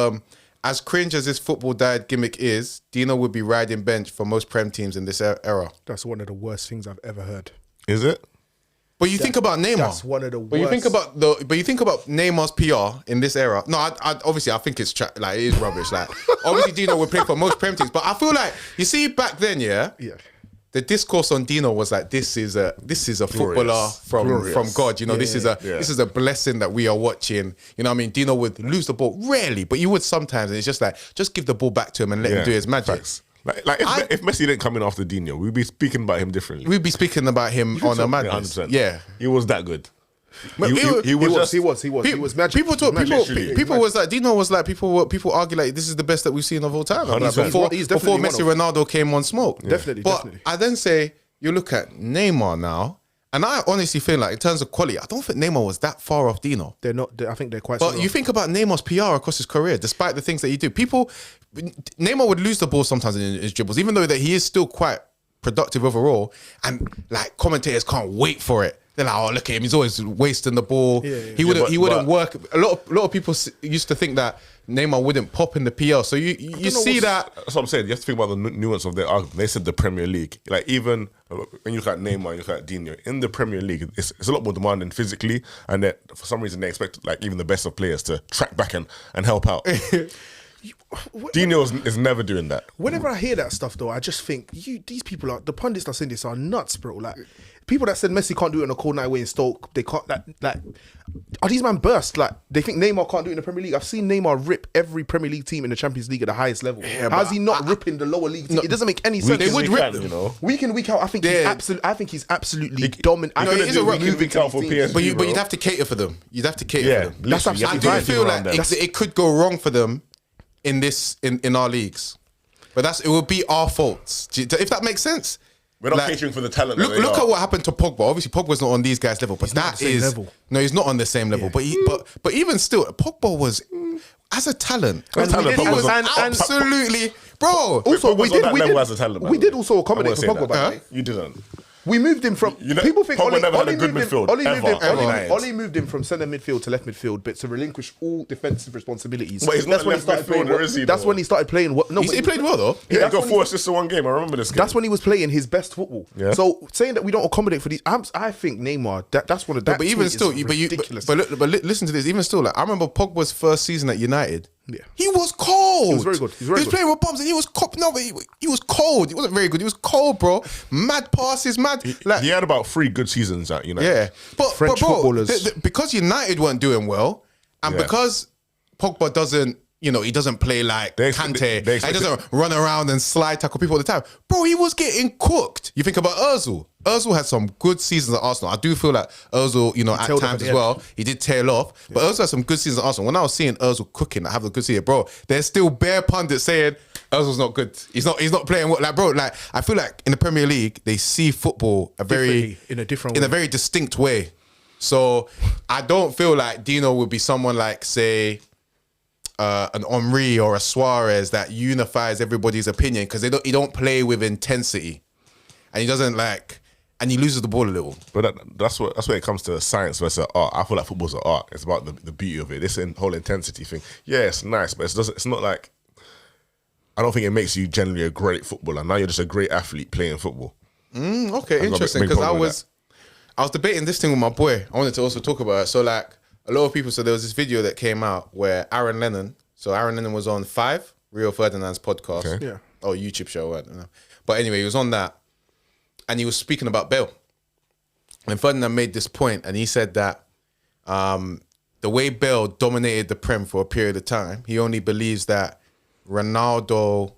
as cringe as this football died gimmick is, Dino would be riding bench for most Prem teams in this era. That's one of the worst things I've ever heard. Is it? But you think about Neymar. That's one of the worst. But you think about Neymar's PR in this era. No, I obviously I think it's it is rubbish. Like obviously Dino would play for most Prem teams, but I feel like you see back then, Yeah. the discourse on Dino was like this is a footballer from God. You know, this is a blessing that we are watching. You know what I mean? Dino would lose the ball rarely, but you would sometimes, and it's just like just give the ball back to him and let him do his magic. Facts. Like if Messi didn't come in after Dino, we'd be speaking about him differently. We'd be speaking about him on a madness. 100%. Yeah. He was that good. But He was magic. People was like Dino was like people argue like this is the best that we've seen of all time. Like, 100%. He's before definitely Messi, one Ronaldo came on smoke. Definitely, But definitely. I then say you look at Neymar now, and I honestly feel like in terms of quality, I don't think Neymar was that far off Dino. They're not. I think they're quite. But similar. you think about Neymar's PR across his career, despite the things that he do. Neymar would lose the ball sometimes in his dribbles, even though that he is still quite productive overall. And like commentators can't wait for it. They're like, oh, look at him, he's always wasting the ball. He wouldn't work. A lot of people used to think that Neymar wouldn't pop in the PL. So you see that. That's what I'm saying. You have to think about the nuance of their argument. They said the Premier League. Like even when you look at Neymar, you look at Dino, in the Premier League, it's a lot more demanding physically, and that for some reason they expect like even the best of players to track back and help out. Dino is never doing that. Whenever I hear that stuff, though, I just think these people are the pundits that saying this are nuts, bro. Like people that said Messi can't do it on a cold night away in Stoke, they can't. Like, are these man burst? Like they think Neymar can't do it in the Premier League. I've seen Neymar rip every Premier League team in the Champions League at the highest level. Yeah, how's he not ripping the lower league? It doesn't make any sense. They would rip them, week in, week out. I think he's absolutely dominant. I know it is a week out for PSG, but you'd have to cater for them. You'd have to cater for them. That's absolutely I do feel like it could go wrong for them in our leagues, but it will be our faults. If that makes sense. We're not catering for the talent. Look at what happened to Pogba. Obviously, Pogba's not on these guys' level, but no, he's not on the same level. But even still, Pogba was as a talent. He was absolutely, bro. Also, we did also I accommodate for Pogba. By the way. You didn't. We moved him from. People think Pogba never had a good midfield. Ollie moved him from centre midfield to left midfield, but to relinquish all defensive responsibilities. But he's not when he started playing. That's when he started playing. He played well though. He got 4 assists in one game. I remember this game. That's when he was playing his best football. Yeah. So saying that we don't accommodate for these, I think Neymar. That's one of that. But even still, ridiculous. But listen to this. Even still, like I remember Pogba's first season at United. Yeah. He was cold. He was very good. He was playing with bombs and he was cold. No, but he was cold. He wasn't very good. He was cold, bro. Mad passes, mad. He had about 3 good seasons at United. Yeah. But French footballers. Because United weren't doing well, and because Pogba doesn't, he doesn't play like Kante. He doesn't run around and slide tackle people all the time. Bro, he was getting cooked. You think about Ozil. Ozil had some good seasons at Arsenal. I do feel like Ozil, at times as well, he did tail off. But Ozil had some good seasons at Arsenal. When I was seeing Ozil cooking, I have a good season, bro. There's still bare pundits saying Ozil's not good. He's not playing well. Like, bro, like I feel like in the Premier League they see football in a very distinct way. So I don't feel like Dino would be someone like, say, an Henry or a Suarez that unifies everybody's opinion because he don't play with intensity, and he doesn't and he loses the ball a little. But that's where it comes to science versus art. I feel like football's an art. It's about the beauty of it. This whole intensity thing. Yeah, it's nice, but it's not like, I don't think it makes you generally a great footballer. Now you're just a great athlete playing football. Okay, interesting. Because I was debating this thing with my boy. I wanted to also talk about it. So like a lot of people. So there was this video that came out where Aaron Lennon was on 5, Rio Ferdinand's podcast, or YouTube show, I don't know. But anyway, he was on that. And he was speaking about Bale. And Ferdinand made this point, and he said that the way Bale dominated the Prem for a period of time, he only believes that Ronaldo,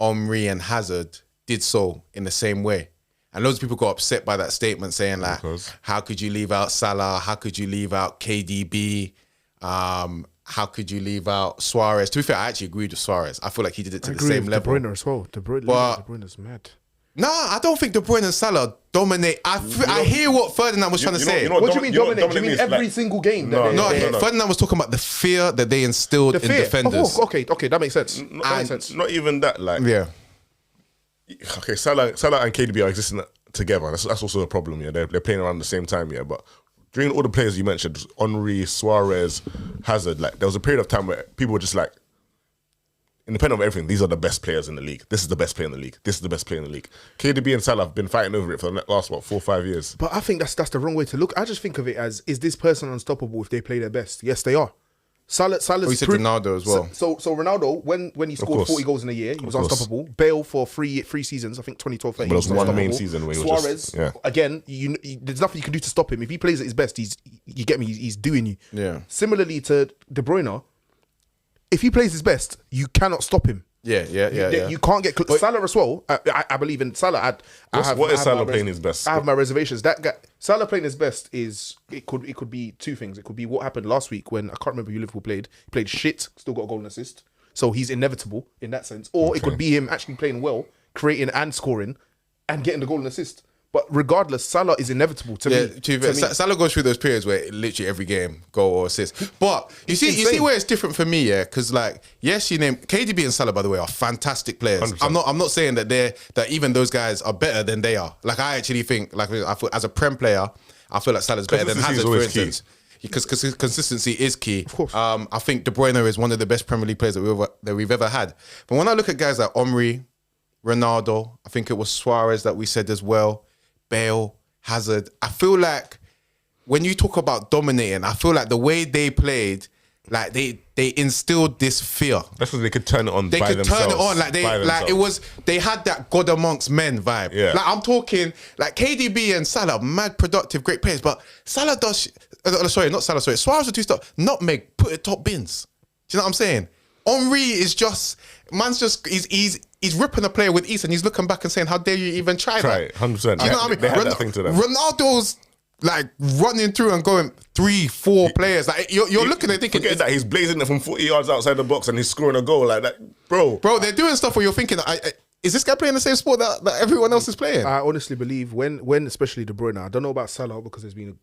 Henry, and Hazard did so in the same way. And loads of people got upset by that statement, saying like, how could you leave out Salah? How could you leave out KDB? How could you leave out Suarez? To be fair, I actually agreed with Suarez. I feel like he did it to the same level. De Bruyne as well. De Bruyne's mad. No, I don't think De Bruyne and Salah dominate. I hear what Ferdinand was trying to say. What do you mean dominate? Do you mean every single game? No. Ferdinand was talking about the fear that they instilled in defenders. Okay, that makes sense. Not even that. Okay, Salah and KDB are existing together. That's also a problem. Yeah, they're playing around the same time. Yeah, but during all the players you mentioned, Henry, Suarez, Hazard, like there was a period of time where people were just like, independent of everything, these are the best players in the league. This is the best player in the league. This is the best player in the league. KDB and Salah have been fighting over it for the last, 4 or 5 years. But I think that's the wrong way to look. I just think of it as, is this person unstoppable if they play their best? Yes, they are. Salah's we said Ronaldo as well. So Ronaldo, when he scored 40 goals in a year, he was unstoppable. Bale for three seasons, I think 2012. But it was one main season where he was Suarez, again, there's nothing you can do to stop him. If he plays at his best, you get me, he's doing you. Yeah. Similarly to De Bruyne, if he plays his best, you cannot stop him. Yeah. You can't get Salah as well. I believe in Salah. What is Salah playing his best? I have my reservations. That guy, Salah playing his best is it could be 2 things. It could be what happened last week when I can't remember who Liverpool played. He played shit, still got a goal and assist. So he's inevitable in that sense. Or it could be him actually playing well, creating and scoring, and getting the goal and assist. But regardless, Salah is inevitable to me. Salah goes through those periods where literally every game, goal or assist. But you see where it's different for me, yeah? Because yes, you name KDB and Salah, by the way, are fantastic players. 100%. I'm not saying that even those guys are better than they are. Like I actually think, I feel as a Prem player, I feel like Salah's better than Hazard, for instance. Because consistency is key. Of course. I think De Bruyne is one of the best Premier League players that we've ever had. But when I look at guys like Henry, Ronaldo, I think it was Suarez that we said as well, Bale, Hazard, I feel like when you talk about dominating, I feel like the way they played, like they instilled this fear. That's because they could turn it on. They by could themselves, turn it on like it was. They had that God amongst men vibe. Yeah. Like I'm talking like KDB and Salah, mad productive, great players. But Salah does. Sorry, not Salah. Sorry, Suarez will do stuff. Nutmeg, put it top bins. Do you know what I'm saying? Henry is just he's ripping a player with ease, and he's looking back and saying, "How dare you even try that?" 100%. You know what I mean? They had that thing to them. Ronaldo's like running through and going 3-4 players. Like you're looking at thinking, forget that he's blazing it from 40 yards outside the box and he's scoring a goal like that, bro. They're doing stuff where you're thinking, is this guy playing the same sport that everyone else is playing? I honestly believe when especially De Bruyne, I don't know about Salah because there's been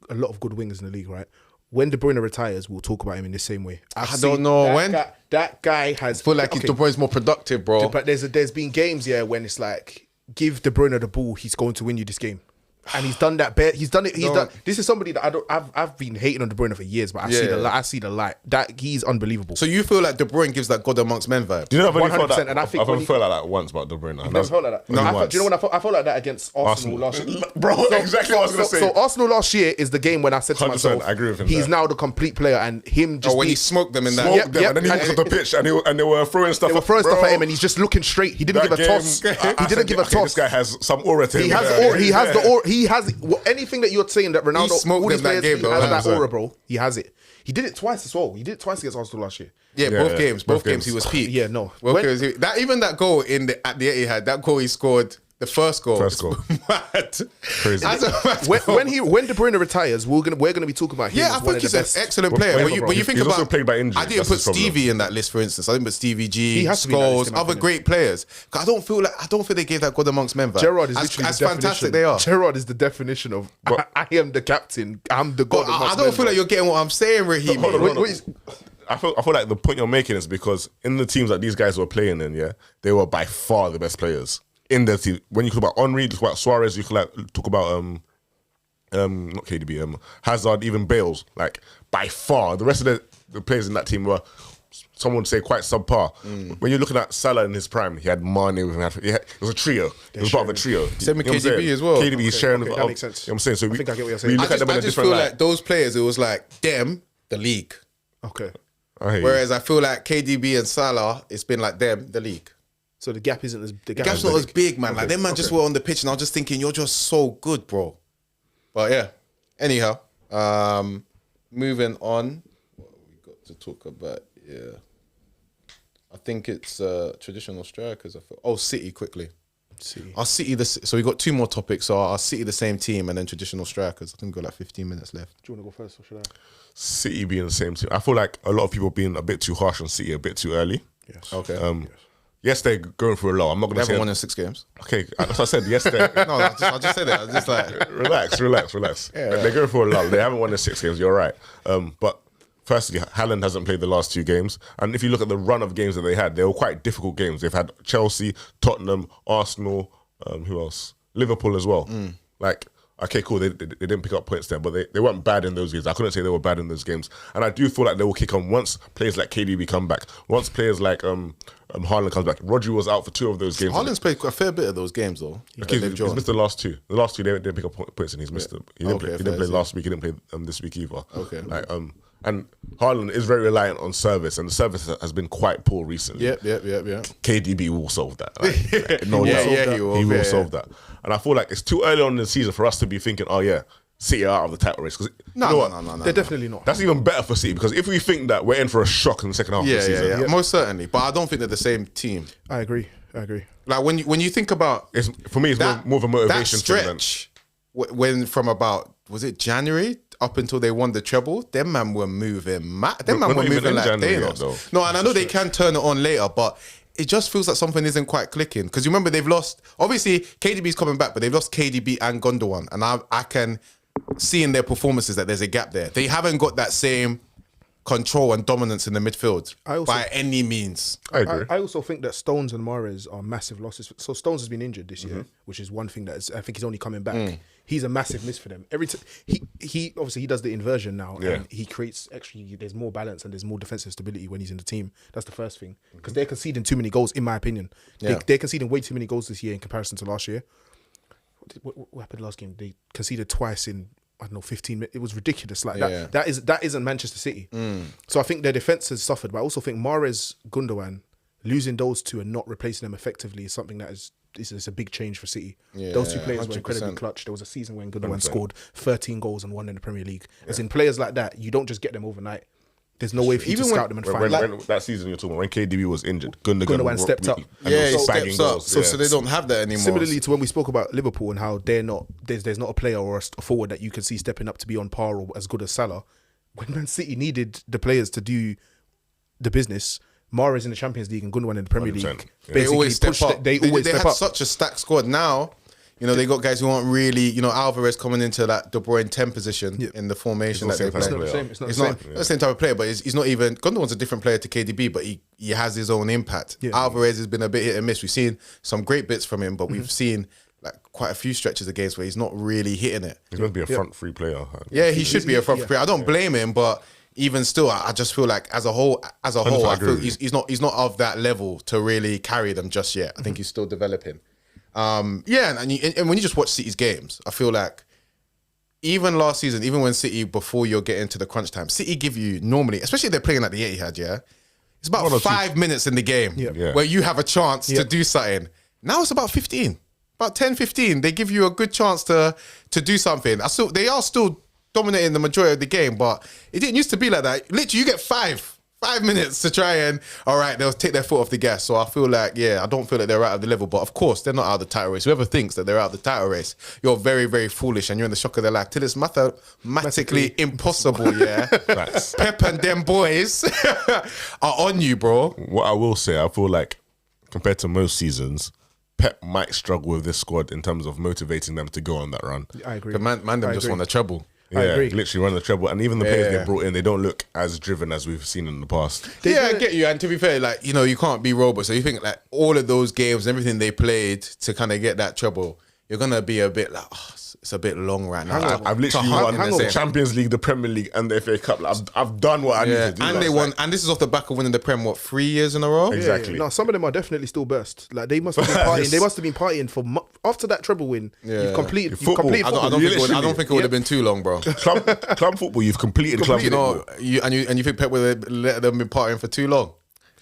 a lot of good wingers in the league, right? When De Bruyne retires, we'll talk about him in the same way. I don't know when. That guy has... I feel like De Bruyne's more productive, bro. But there's been games, when it's like, give De Bruyne the ball, he's going to win you this game. And he's done that. He's done it. This is somebody that I've been hating on De Bruyne for years, but I see the light. That he's unbelievable. So you feel like De Bruyne gives that God amongst men vibe? Do you know I've only felt 100%, that? and I think I've only felt like that once about De Bruyne. You've never felt like that? No, Do you know when I felt like that against Arsenal last year? Bro, exactly what I was going to say. So Arsenal last year is the game when I said to 100%, myself, I agree with him he's there. now the complete player, and him just when he smoked them in that. Smoked them, and then he walked off the pitch and they were throwing stuff. They were throwing stuff at him, and he's just looking straight. He didn't give a toss. He didn't give a toss. This guy has some aura to him. He has the aura. He has anything that you're saying that Ronaldo smoked all these them that players, game, he though, has that 100%. aura, bro. He has it. He did it twice as well. He did it twice against Arsenal last year. Yeah, both games. Both games he was peak. Yeah, no. Even that goal at the Etihad, that goal he scored, the first goal. Mad. Crazy. When De Bruyne retires, we're gonna be talking about him. Yeah, I think he's an excellent player. When you think He's about, also played by injury. I didn't put Stevie in that list, for instance. I didn't put Stevie G, He has to be in that list, Scholes, in my other opinion. great players. 'Cause I don't feel they gave that God amongst men vibe. Gerrard is as literally as the fantastic definition. they are. Gerrard is the definition of I am the captain. I'm the god. But I don't feel like you're getting what I'm saying, Rahimi. Hold on. I feel like the point you're making is because in the teams that these guys were playing in, they were by far the best players in their team. When you talk about Henry, you talk about Suarez, you talk about not KDB, Hazard, even Bales. Like by far, the rest of the players in that team were, someone would say, quite subpar. When you're looking at Salah in his prime, he had Mane with him. It was a trio. He was part of a trio. Same with You know what I'm KDB saying? as well. KDB is sharing. that makes sense. You know what I'm saying? So I think I get what you're saying. we look at them in I a just different feel light. like those players, it was like them, the league. Okay. I hear you. Whereas I feel like KDB and Salah, it's been like them, the league. So the gap isn't as The gap's not as big, man. Like them man just were on the pitch, and I was just thinking, you're just so good, bro. But yeah. Anyhow, moving on. What have we got to talk about? Yeah. I think it's traditional strikers. City quickly. Our City. So we got two more topics. So our City, the same team, and then traditional strikers. I think we got like 15 minutes left. Do you want to go first, or should I? City being the same team. I feel like a lot of people being a bit too harsh on City a bit too early. Yes. Okay. Yes, they're going through a low. I'm not going They to say. haven't won in 6 games. Okay, as I said, yes, they. No, I just said it. I was just like, relax. They're going for a lull. They haven't won the 6 games. You're right. But firstly, Haaland hasn't played the last 2 games, and if you look at the run of games that they had, they were quite difficult games. They've had Chelsea, Tottenham, Arsenal. Who else? Liverpool as well. Like, okay, cool. They didn't pick up points there, but they weren't bad in those games. I couldn't say they were bad in those games, and I do feel like they will kick on once players like KDB come back. Once players like Haaland comes back. Rodri was out for 2 of those games. Haaland's played a fair bit of those games though. Okay, he's missed the last 2. The last 2 they didn't pick up points, and he's missed them. He didn't play last week. He didn't play this week either. Okay. Like and Haaland is very reliant on service, and the service has been quite poor recently. Yep. KDB will solve that. Like, no Yeah, doubt. yeah, he will. He will Yeah, solve that. And I feel like it's too early on in the season for us to be thinking, oh yeah, City are out of the title race. No. They're definitely not. That's even better for City, because if we think that we're in for a shock in the second half of the season, Yeah, most certainly. But I don't think they're the same team. I agree. Like when you think about for me, it's more of a motivation that thing than- stretch, when from about, was it January up until they won the treble, them man were moving mad. Them man We're were not even moving in like January yet, Thanos. though. No, and I know they can turn it on later, but it just feels like something isn't quite clicking. Because you remember they've lost, obviously KDB's coming back, but they've lost KDB and Gundogan, and I can see in their performances that there's a gap there. They haven't got that same control and dominance in the midfield by any means. I agree. I also think that Stones and Mahrez are massive losses. So Stones has been injured this year, which is one thing that I think he's only coming back. He's a massive miss for them. Every he obviously he does the inversion now, and he creates actually. There's more balance and there's more defensive stability when he's in the team. That's the first thing, because they're conceding too many goals, in my opinion. They're conceding way too many goals this year in comparison to last year. What happened last game? They conceded twice in I don't know, 15 minutes. It was ridiculous. Like that isn't Manchester City. So I think their defense has suffered, but I also think Mahrez, Gundogan, losing those two and not replacing them effectively is something that is a big change for City. Those two players were incredibly clutch. There was a season when Gundogan scored 13 goals and won in the Premier League. As in players like that, you don't just get them overnight. There's no way for you to scout them and find them. When that season you're talking about, when KDB was injured, Gundogan stepped up. He steps up. So they don't have that anymore. Similarly to when we spoke about Liverpool and how there's not a player or a forward that you can see stepping up to be on par or as good as Salah. When Man City needed the players to do the business, Mahrez in the Champions League and Gundogan in the Premier League, they always step up. They have such a stacked squad now. You know, they got guys who aren't really, you know, Alvarez coming into that De Bruyne 10 position in the formation that they play. It's not the same type of player, but he's not even, Gundogan's a different player to KDB, but he has his own impact. Alvarez has been a bit hit and miss. We've seen some great bits from him, but we've seen like quite a few stretches of games where he's not really hitting it. He's going to be a front free player. Yeah, he should be a front free player. I don't blame him, but even still, I just feel like as a whole, I feel he's not of that level to really carry them just yet. I think he's still developing. And when you just watch City's games, I feel like even last season, even when City, before you're getting to the crunch time, City give you normally, especially if they're playing at the Etihad, it's about 5 minutes in the game where you have a chance to do something. Now it's about 15, about 10, 15. They give you a good chance to do something. They are still dominating the majority of the game, but it didn't used to be like that. Literally, you get 5 minutes to try and, all right, they'll take their foot off the gas. So I feel like, I don't feel like they're out of the level, but of course, they're not out of the title race. Whoever thinks that they're out of the title race, you're very, very foolish and you're in the shock of their life till it's mathematically impossible, Pep and them boys are on you, bro. What I will say, I feel like compared to most seasons, Pep might struggle with this squad in terms of motivating them to go on that run. I agree. The man them just want the treble. Yeah, literally run the treble. And even the players they brought in, they don't look as driven as we've seen in the past. I get you. And to be fair, like, you know, you can't be robots. So you think like all of those games and everything they played to kind of get that treble, you're going to be a bit like, it's a bit long right now. I've literally won the Champions League, the Premier League and the FA Cup. Like, I've done what I need to do. And they won. And this is off the back of winning the Prem, 3 years in a row? Exactly. No, some of them are definitely still burst. Like they must have been partying. They must have been partying for after that treble win. You've completed football. I don't think it would have been too long, bro. Club football, you've completed club football. You think Pep would have let them be partying for too long?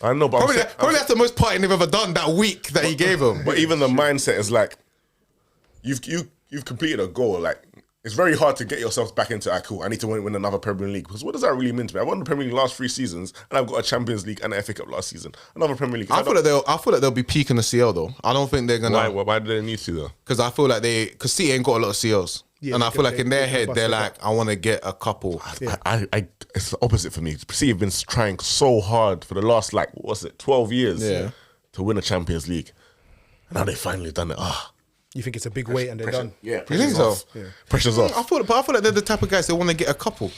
I know, but probably that's the most partying they've ever done that week that he gave them. But even the mindset is like, you've completed a goal. Like, it's very hard to get yourself back into, cool, I need to win another Premier League. Because what does that really mean to me? I won the Premier League last 3 seasons, and I've got a Champions League and an FA Cup last season. Another Premier League. I feel like they'll be peaking the CL though. I don't think they're gonna. Why do they need to though? Because I feel like because City ain't got a lot of CLs. And I feel like in their head they're like, I want to get a couple. It's the opposite for me. City have been trying so hard for the last 12 years to win a Champions League, and now they finally done it. You think it's a big weight and they're done? Yeah, you think so? Yeah. Pressure's off. I feel like they're the type of guys that want to get a couple.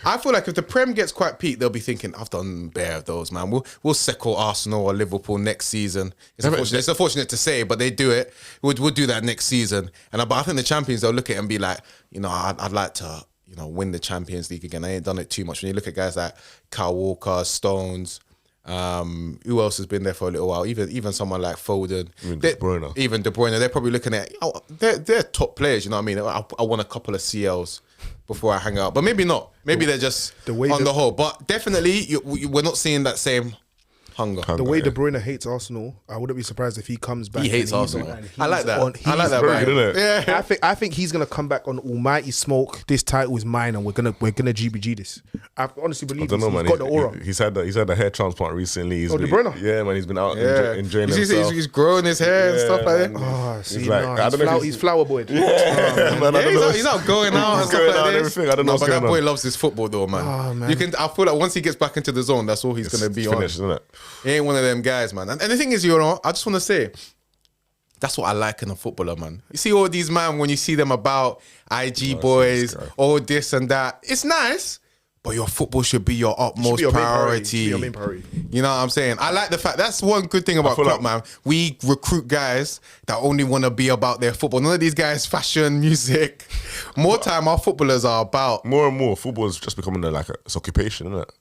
I feel like if the Prem gets quite peaked, they'll be thinking, I've done bare of those, man. We'll second Arsenal or Liverpool next season. It's unfortunate to say, but they do it. We'll do that next season. But I think the champions, they'll look at it and be like, I'd like to, win the Champions League again. I ain't done it too much. When you look at guys like Kyle Walker, Stones, who else has been there for a little while? Even someone like Foden, even De Bruyne. They're probably looking at they're top players. You know what I mean? I want a couple of CLs before I hang out, but maybe not. Maybe they're just on the whole. But definitely, we're not seeing that same hunger. The way De Bruyne hates Arsenal, I wouldn't be surprised if he comes back. He hates Arsenal. I like that. I like that. Very good, isn't it? Yeah. I think he's gonna come back on almighty smoke. This title is mine, and we're gonna GBG this. I honestly believe he's got the aura. He's had a hair transplant recently. De Bruyne? Yeah, man, he's been out enjoying himself. He's growing his hair and stuff like that. Oh, see, he's flower boy. He's out going out and stuff like this. I don't know. But that boy loves his football though, man. Oh, man. I feel like once he gets back into the zone, that's all he's gonna be finished, on. Isn't it? He ain't one of them guys, man. And the thing is, I just want to say, that's what I like in a footballer, man. You see all these man, when you see them about IG boys, all this and that, it's nice, but your football should be your utmost priority. Your main priority. You know what I'm saying? I like the fact, that's one good thing about Klopp, man. We recruit guys that only want to be about their football. None of these guys fashion, music. More time, our footballers are about. More and more, football is just becoming it's occupation, isn't it?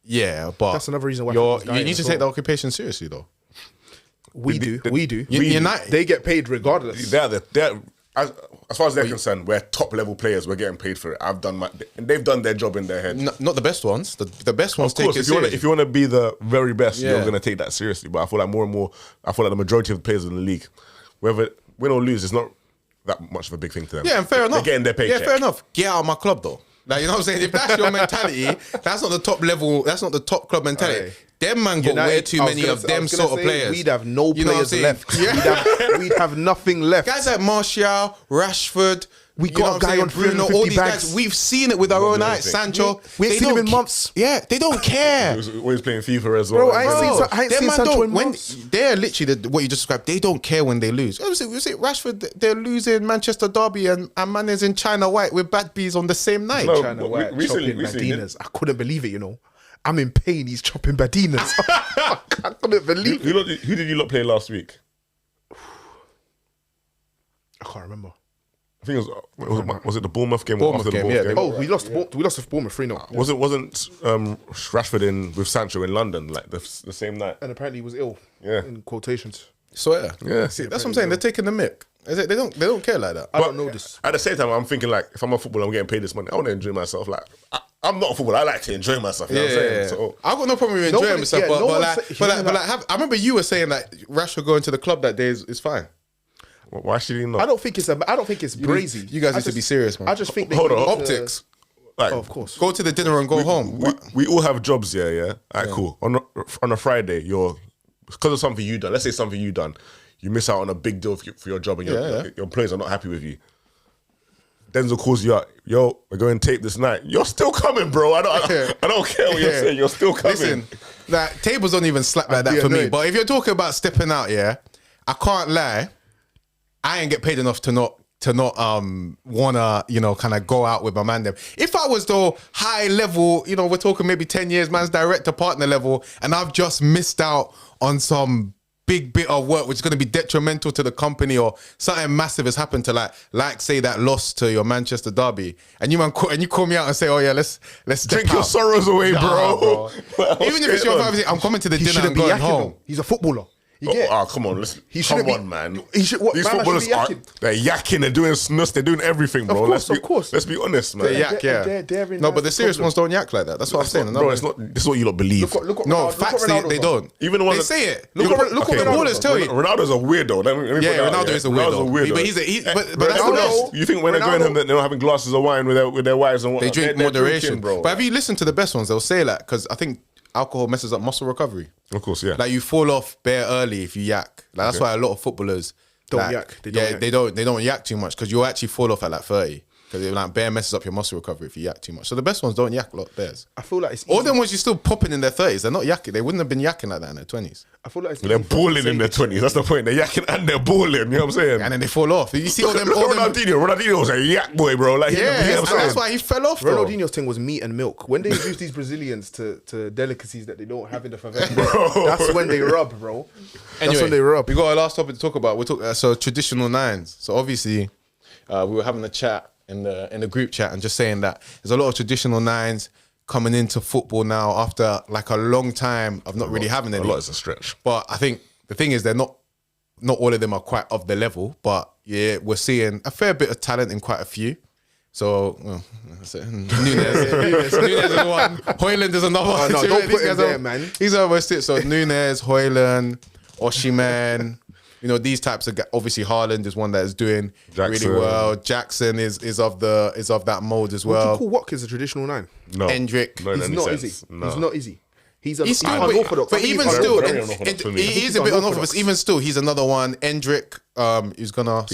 Yeah, but that's another reason why you need to take the occupation seriously, though. We do. United, they get paid regardless. They're as far as they're concerned, we're top level players. We're getting paid for it. And they've done their job in their head. Not the best ones. The best ones take it seriously. If you want to be the very best, you're going to take that seriously. But I feel like more and more, the majority of the players in the league, whether win or lose, it's not that much of a big thing to them. Yeah, and fair enough. They're getting their paycheck. Yeah, fair enough. Get out of my club though. Like, you know what I'm saying? If that's your mentality, that's not the top level. That's not the top club mentality. Aye. Them man got way too many of them sort of players. We'd have no You know what players I'm saying? left. Yeah. We'd have nothing left. Guys like Martial, Rashford, We you got know a what guy I'm saying, on Bruno, all 350 these bags. guys. We've seen it with our own do eyes. anything. Sancho. We ain't they seen him don't in months. Yeah, they don't care. He was always playing FIFA as well. Bro, I ain't Them seen man Sancho don't. in When months. they're literally what you just described, they don't care when they lose. Was it Rashford? They're losing Manchester Derby, and man is in China White with bad bees on the same night. No, China but White recently- chopping recently, Badinas. I couldn't believe it, you know. I'm in pain. He's chopping Badinas. I couldn't believe it. Who did you lot play last week? I can't remember. I think was it the Bournemouth game? Bournemouth or after game, the yeah, Bournemouth game? Oh, we lost to Bournemouth 3-0. Wasn't Rashford in with Sancho in London like the same night? And apparently he was ill. Yeah. In quotations. Swear. Yeah. See, that's what I'm saying. They're taking the mick. They don't care like that. I don't know this. At the same time, I'm thinking like, if I'm a footballer, I'm getting paid this money. I want to enjoy myself. Like, I'm not a footballer. I like to enjoy myself. You know what I'm saying? So, I've got no problem with enjoying Nobody- myself, yeah, but no but one's like, I remember you were saying that Rashford going to the club that day is fine. why should he not? I don't think it's brazy. You guys I need to be serious, man. I just think that Hold you on. need to- Optics. Like, Oh, of course. Go to the dinner and go home. we all have jobs, yeah. Alright, cool. On a Friday, because of something you done. Let's say something you done. You miss out on a big deal for your job, and your employees are not happy with you. Denzel calls you out. Yo, we're going to tape this night. You're still coming, bro. I don't care what you're saying. You're still coming. Listen, like tables don't even slap like that be for me. annoyed. But if you're talking about stepping out, yeah, I can't lie. I ain't get paid enough to not wanna, kind of go out with my man them. If I was though high level, we're talking maybe 10 years, man's director partner level, and I've just missed out on some big bit of work which is going to be detrimental to the company, or something massive has happened to like say that loss to your Manchester Derby, and you call me out and say, oh yeah, let's step Drink out. your sorrows away, bro. Even if it's your family, I'm coming to the He dinner shouldn't and be going yakking home. though. He's a footballer. You get? Oh, come on, listen. He Come shouldn't be- on, man. he should- what, These man, I footballers should be are yakking. they're yakking, they're doing snus, they're doing everything, bro. course, of course. Let's be honest, man. They yak, yeah. They're in No, but the that's serious problem. ones don't yak like that. That's what I'm saying. Bro, it's not. This is what you lot believe. Look what No, Ronaldo- facts, look what they Ronaldo don't. Even the one They that- say it. Look what the ballers tell you. Ronaldo's a weirdo. Let me put Yeah, that out, Ronaldo is a Ronaldo's weirdo. But he's but that's the Ronaldo- best. You think when they're going home, they're not having glasses of wine with their wives and They whatnot? drink They're moderation, drinking, bro. But have you listened to the best ones? They'll say that because I think alcohol messes up muscle recovery. Of course, yeah. Like you fall off bare early if you yak. Like that's why a lot of footballers Don't yak. They don't yak. They don't yak too much because you'll actually fall off at like 30. Because like bare messes up your muscle recovery if you yak too much. So the best ones don't yak a lot, bears. I feel like it's All easy. them ones you're still popping in their 30s, they're not yakking. They wouldn't have been yakking like that in their 20s. I feel like it's They're easy for us to balling say in their this. 20s. That's the point. They're yakking and they're balling. You know what I'm saying? And then they fall off. You see all them... Look all at them Ronaldinho. Ronaldinho was a yak boy, bro. Like, yeah, you know what I'm and saying? that's why he fell off, though. Ronaldinho's thing was meat and milk. When they introduce these Brazilians to delicacies that they don't have in the favela, that's when they rub, bro. That's when they rub. We got our last topic to talk about. We're talking so traditional nines. So obviously, we were having a chat in the group chat and just saying that there's a lot of traditional nines coming into football now after like a long time of not really having any. A lot is a stretch. But I think the thing is they're not all of them are quite of the level. But yeah, we're seeing a fair bit of talent in quite a few. So that's it. Nunes is one. Hoyland is another. Oh, no, one. don't These put him guys there, are- man. These are almost it. So Nunes, Hoyland, Oshimen. These types of guys. Obviously Haaland is one that is doing Jackson. really well. Jackson is of that mold as Would you well. call Watkins a traditional nine? No. Hendrick. No, in He's any not, sense. is he? No. He's not, is he? He's He's unorthodox. but I think even he's still, very unorthodox. unorthodox for me. he is a bit unorthodox. Even still, he's another one. Hendrick, who's gonna.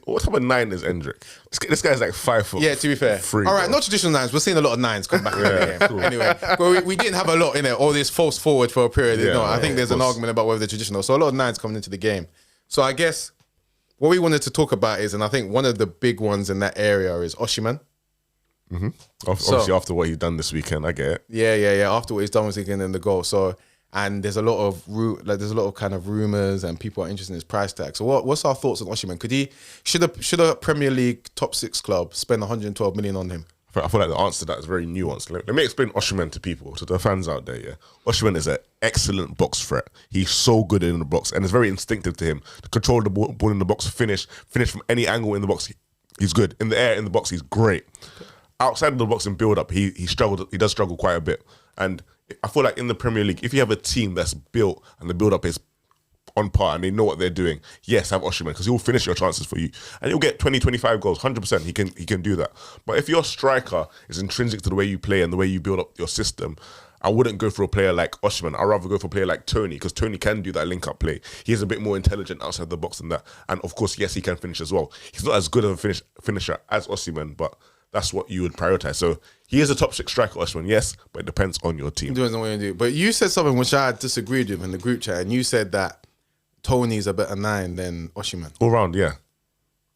What type of nine is Hendrick? This guy's like 5 foot. Yeah, to be fair. Three, all right, bro. not traditional nines. We're seeing a lot of nines come back in the game. cool. Anyway, well, we didn't have a lot in it. All this false forward for a period. Yeah, I think yeah, there's of an course. argument about whether they're traditional. So a lot of nines coming into the game. So I guess what we wanted to talk about is, and I think one of the big ones in that area is Oshimen. Obviously, after what he's done this weekend, I get it. Yeah. After what he's done with again in the goal. So, and there's a lot of kind of rumors and people are interested in his price tag. So what's our thoughts on Oshimen? Should a Premier League top 6 club spend 112 million on him? I feel like the answer to that is very nuanced. Let me explain Oshimen to people, to the fans out there. Yeah, Oshimen is an excellent box threat. He's so good in the box, and it's very instinctive to him to control the ball in the box, finish from any angle in the box. He's good in the air, in the box. He's great. Outside of the box and build up, he struggled. He does struggle quite a bit, and I feel like in the Premier League, if you have a team that's built and the build up is on par and they know what they're doing, yes, have Oshimen, because he'll finish your chances for you and he'll get 20, 25 goals, 100%. He can do that. But if your striker is intrinsic to the way you play and the way you build up your system, I wouldn't go for a player like Oshimen. I'd rather go for a player like Toney, because Toney can do that link-up play. He's a bit more intelligent outside the box than that. And of course, yes, he can finish as well. He's not as good of a finisher as Oshimen, but that's what you would prioritise. So he is a top 6 striker, Oshimen, yes, but it depends on your team. Depends on what you do. But you said something which I disagreed with in the group chat, and you said that Toney's a better 9 than Oshimen. All round, yeah.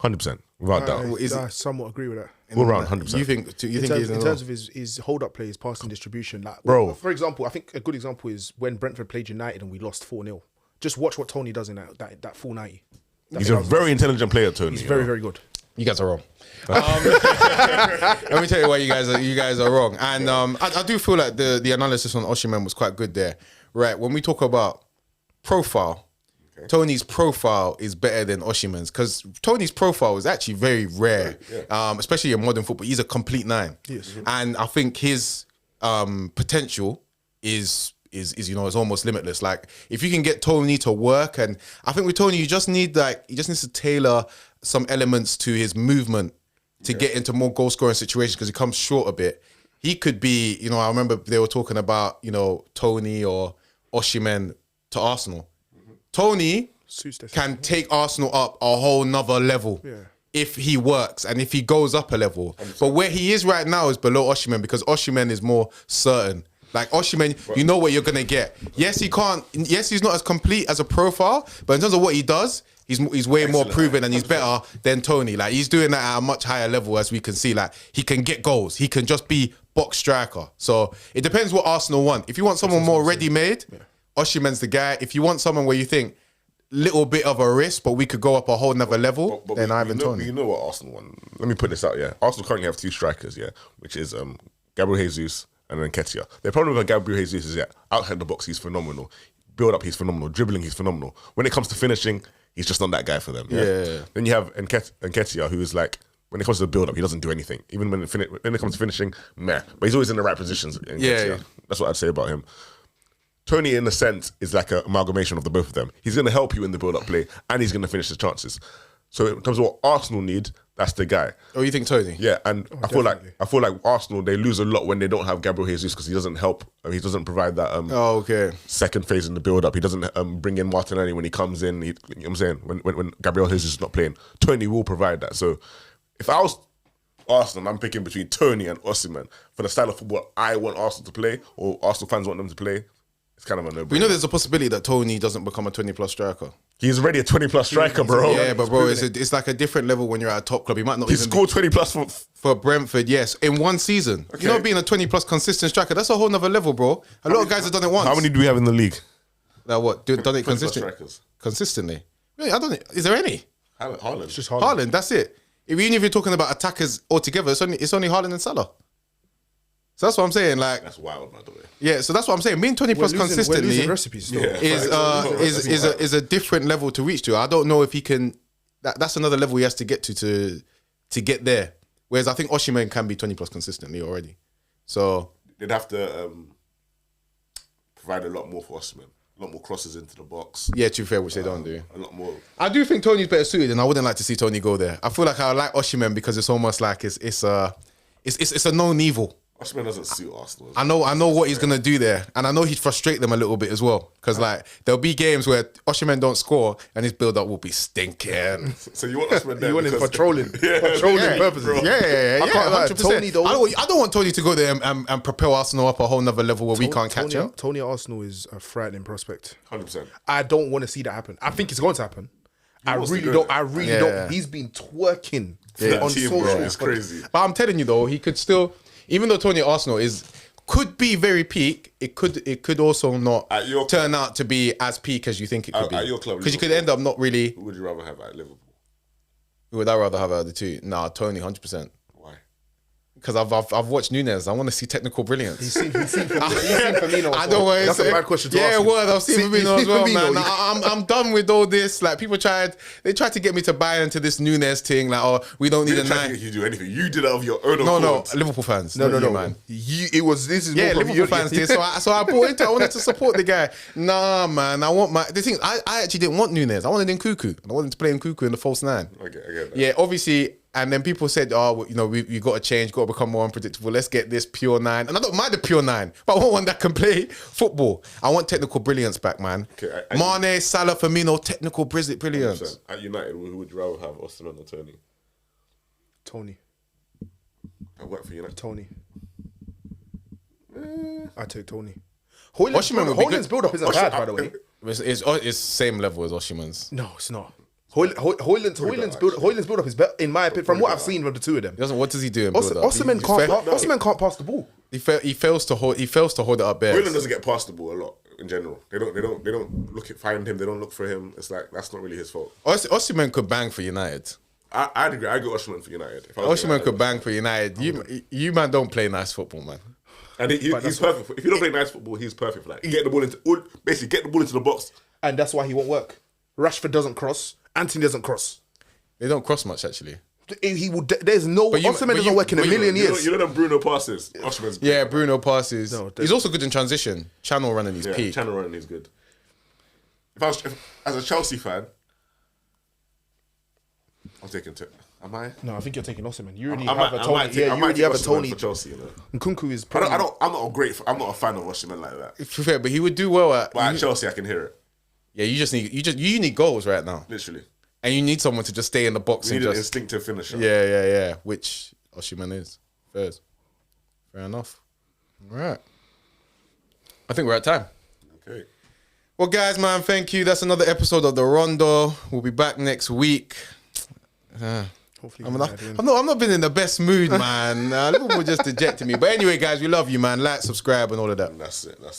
100%, without doubt. I somewhat agree with that. All round, 100%. You think in terms of his hold-up play, his passing distribution, like, bro. For example, I think a good example is when Brentford played United and we lost 4-0. Just watch what Toney does in that full 90. He's a very intelligent player, Toney. He's very, very good. You guys are wrong. Let me tell you why you guys are wrong. And I do feel like the analysis on Oshimen was quite good there. Right, when we talk about profile, Toney's profile is better than Oshimen's, because Toney's profile is actually very rare, especially in modern football. He's a complete 9. Yes. And I think his potential is almost limitless. Like, if you can get Toney to work, and I think with Toney, he just needs to tailor some elements to his movement to get into more goal scoring situations, because he comes short a bit. He could be, I remember they were talking about, Toney or Oshimen to Arsenal. Toney can take Arsenal up a whole nother level if he works and if he goes up a level. But where he is right now is below Oshimen, because Oshimen is more certain. Like Oshimen, you know what you're gonna get. Yes, he's not as complete as a profile, but in terms of what he does, he's way more proven and he's better than Toney. Like, he's doing that at a much higher level, as we can see. Like, he can get goals. He can just be box striker. So it depends what Arsenal want. If you want someone more ready-made, Oshimen's the guy. If you want someone where you think little bit of a risk, but we could go up a whole nother level, then Ivan Toney. You know what Arsenal want? Let me put this out, Arsenal currently have 2 strikers, which is Gabriel Jesus and then Nketiah. The problem with Gabriel Jesus is outside the box, he's phenomenal. Build up, he's phenomenal. Dribbling, he's phenomenal. When it comes to finishing, he's just not that guy for them. Yeah. Then you have Nketiah, who is like, when it comes to the build up, he doesn't do anything. Even when it comes to finishing, meh. But he's always in the right positions. That's what I'd say about him. Toney, in a sense, is like an amalgamation of the both of them. He's going to help you in the build-up play, and he's going to finish the chances. So in terms of what Arsenal need, that's the guy. Oh, you think Toney? Yeah, and I feel like Arsenal, they lose a lot when they don't have Gabriel Jesus, because he doesn't help. He doesn't provide that second phase in the build-up. He doesn't bring in Martinelli when he comes in. You know what I'm saying? When Gabriel Jesus is not playing, Toney will provide that. So if I was Arsenal, I'm picking between Toney and Oshimen for the style of football I want Arsenal to play, or Arsenal fans want them to play. It's kind of a no-brainer. We know there's a possibility that Toney doesn't become a 20-plus striker. He's already a 20-plus striker, bro. Yeah, but bro, it's like a different level when you're at a top club. He might not. He scored 20-plus for Brentford, yes, in one season. Okay. You know, being a 20-plus consistent striker, that's a whole nother level, bro. A lot of guys have done it once. How many do we have in the league? Like what? Done it consistently? Really, I don't know. Is there any? Haaland. It's just Haaland. That's it. Even if you're talking about attackers altogether, it's only Haaland and Salah. So that's what I'm saying. Like, that's wild, by the way. Yeah, so that's what I'm saying. Being 20-plus consistently recipes still. is a different level to reach to. I don't know if he can. That's another level he has to get to get there. Whereas I think Oshimen can be 20-plus consistently already. So they'd have to provide a lot more for Oshimen. A lot more crosses into the box. Yeah, to be fair, which they don't do. A lot more. I do think Toney's better suited, and I wouldn't like to see Toney go there. I feel like I like Oshimen because it's almost like it's a known evil. Oshimen doesn't suit Arsenal. I know what he's gonna do there, and I know he'd frustrate them a little bit as well. Because like there'll be games where Oshimen don't score, and his build-up will be stinking. So you want Oshimen there? You want him for trolling, purposes. Bro. Yeah. 100%. Toney, though, I don't want Toney to go there and propel Arsenal up a whole nother level where we can't catch him. Toney at Arsenal is a frightening prospect. 100%. I don't want to see that happen. I think it's going to happen. I really don't. He's been twerking on social. Bro, it's crazy. But I'm telling you though, he could still. Even though Toney at Arsenal could be very peak, it could also not turn out to be as peak as you think it could be. At your club, because you could end up not really. Who would you rather have at Liverpool? Who would I rather have out of the two? Nah, Toney, 100%. Why? because I've watched Nunes. I want to see technical brilliance. He's seen Firmino. I don't want. That's a bad question to ask. Yeah, him. word. I've seen Firmino as well, Firmino, man. I'm done with all this. Like people tried to get me to buy into this Nunes thing. Like, oh, we don't need a Trying to nine. get you to do anything. You did it of your own No, accord. Liverpool fans. No, not you, man. This is Yeah, more from Liverpool you. fans did. So I bought into it. I wanted to support the guy. Nah, man. The thing, I actually didn't want Nunes. I wanted Nkunku. I wanted to play Nkunku in the false nine. Okay, I get that. Yeah, obviously. And then people said, oh, well, you know, we got to change, got to become more unpredictable. Let's get this pure nine. And I don't mind the pure nine, but I want one that can play football. I want technical brilliance back, man. Okay, Mane, Salah, Firmino, technical brilliance. 100%. At United, who would you rather have, Oshimen or Toney? Toney. I work for United. Toney. I take Toney. Oshimen would be Hoyland's good. build-up isn't bad, by the way. It's same level as Oshimen's. No, it's not. Hoyland's build-up is better, in my opinion, from what I've seen of the two of them. What does he do in build-up? Osimhen can't pass the ball. He fails to hold it up there. Hoyland doesn't get past the ball a lot in general. They don't find him. They don't look for him. It's like that's not really his fault. Oshimen could bang for United. I'd agree. I go Oshimen for United. Oshimen could bang for United. You man don't play nice football, man. And he's perfect. If you don't play nice football, he's perfect for that. Get the ball into the box. And that's why he won't work. Rashford doesn't cross. Anthony doesn't cross. They don't cross much, actually. He will. There's no. Osimhen doesn't work in a million years. You know them Bruno passes. Oshimen's good. Yeah, Bruno passes. No, he's also good in transition. Channel running his peak. Channel running is good. If as a Chelsea fan, I'm taking it. Am I? No, I think you're taking Osimhen. You already I have a Toney. you already have a Toney. for Chelsea. You know, Nkunku is. I'm not a fan of Oshimen like that. To be fair, but he would do well at. But at Chelsea, I can hear it. Yeah, you need goals right now, Literally, and you need someone to just stay in the box you and need an just. instinctive finisher. Yeah. Which Oshimen is. Fair enough. All right. I think we're at time. Okay. Well, guys, man, thank you. That's another episode of the Rondo. We'll be back next week. Hopefully, I'm not been in the best mood, man. Liverpool just dejected me. But anyway, guys, we love you, man. Like, subscribe, and all of that. That's it, man.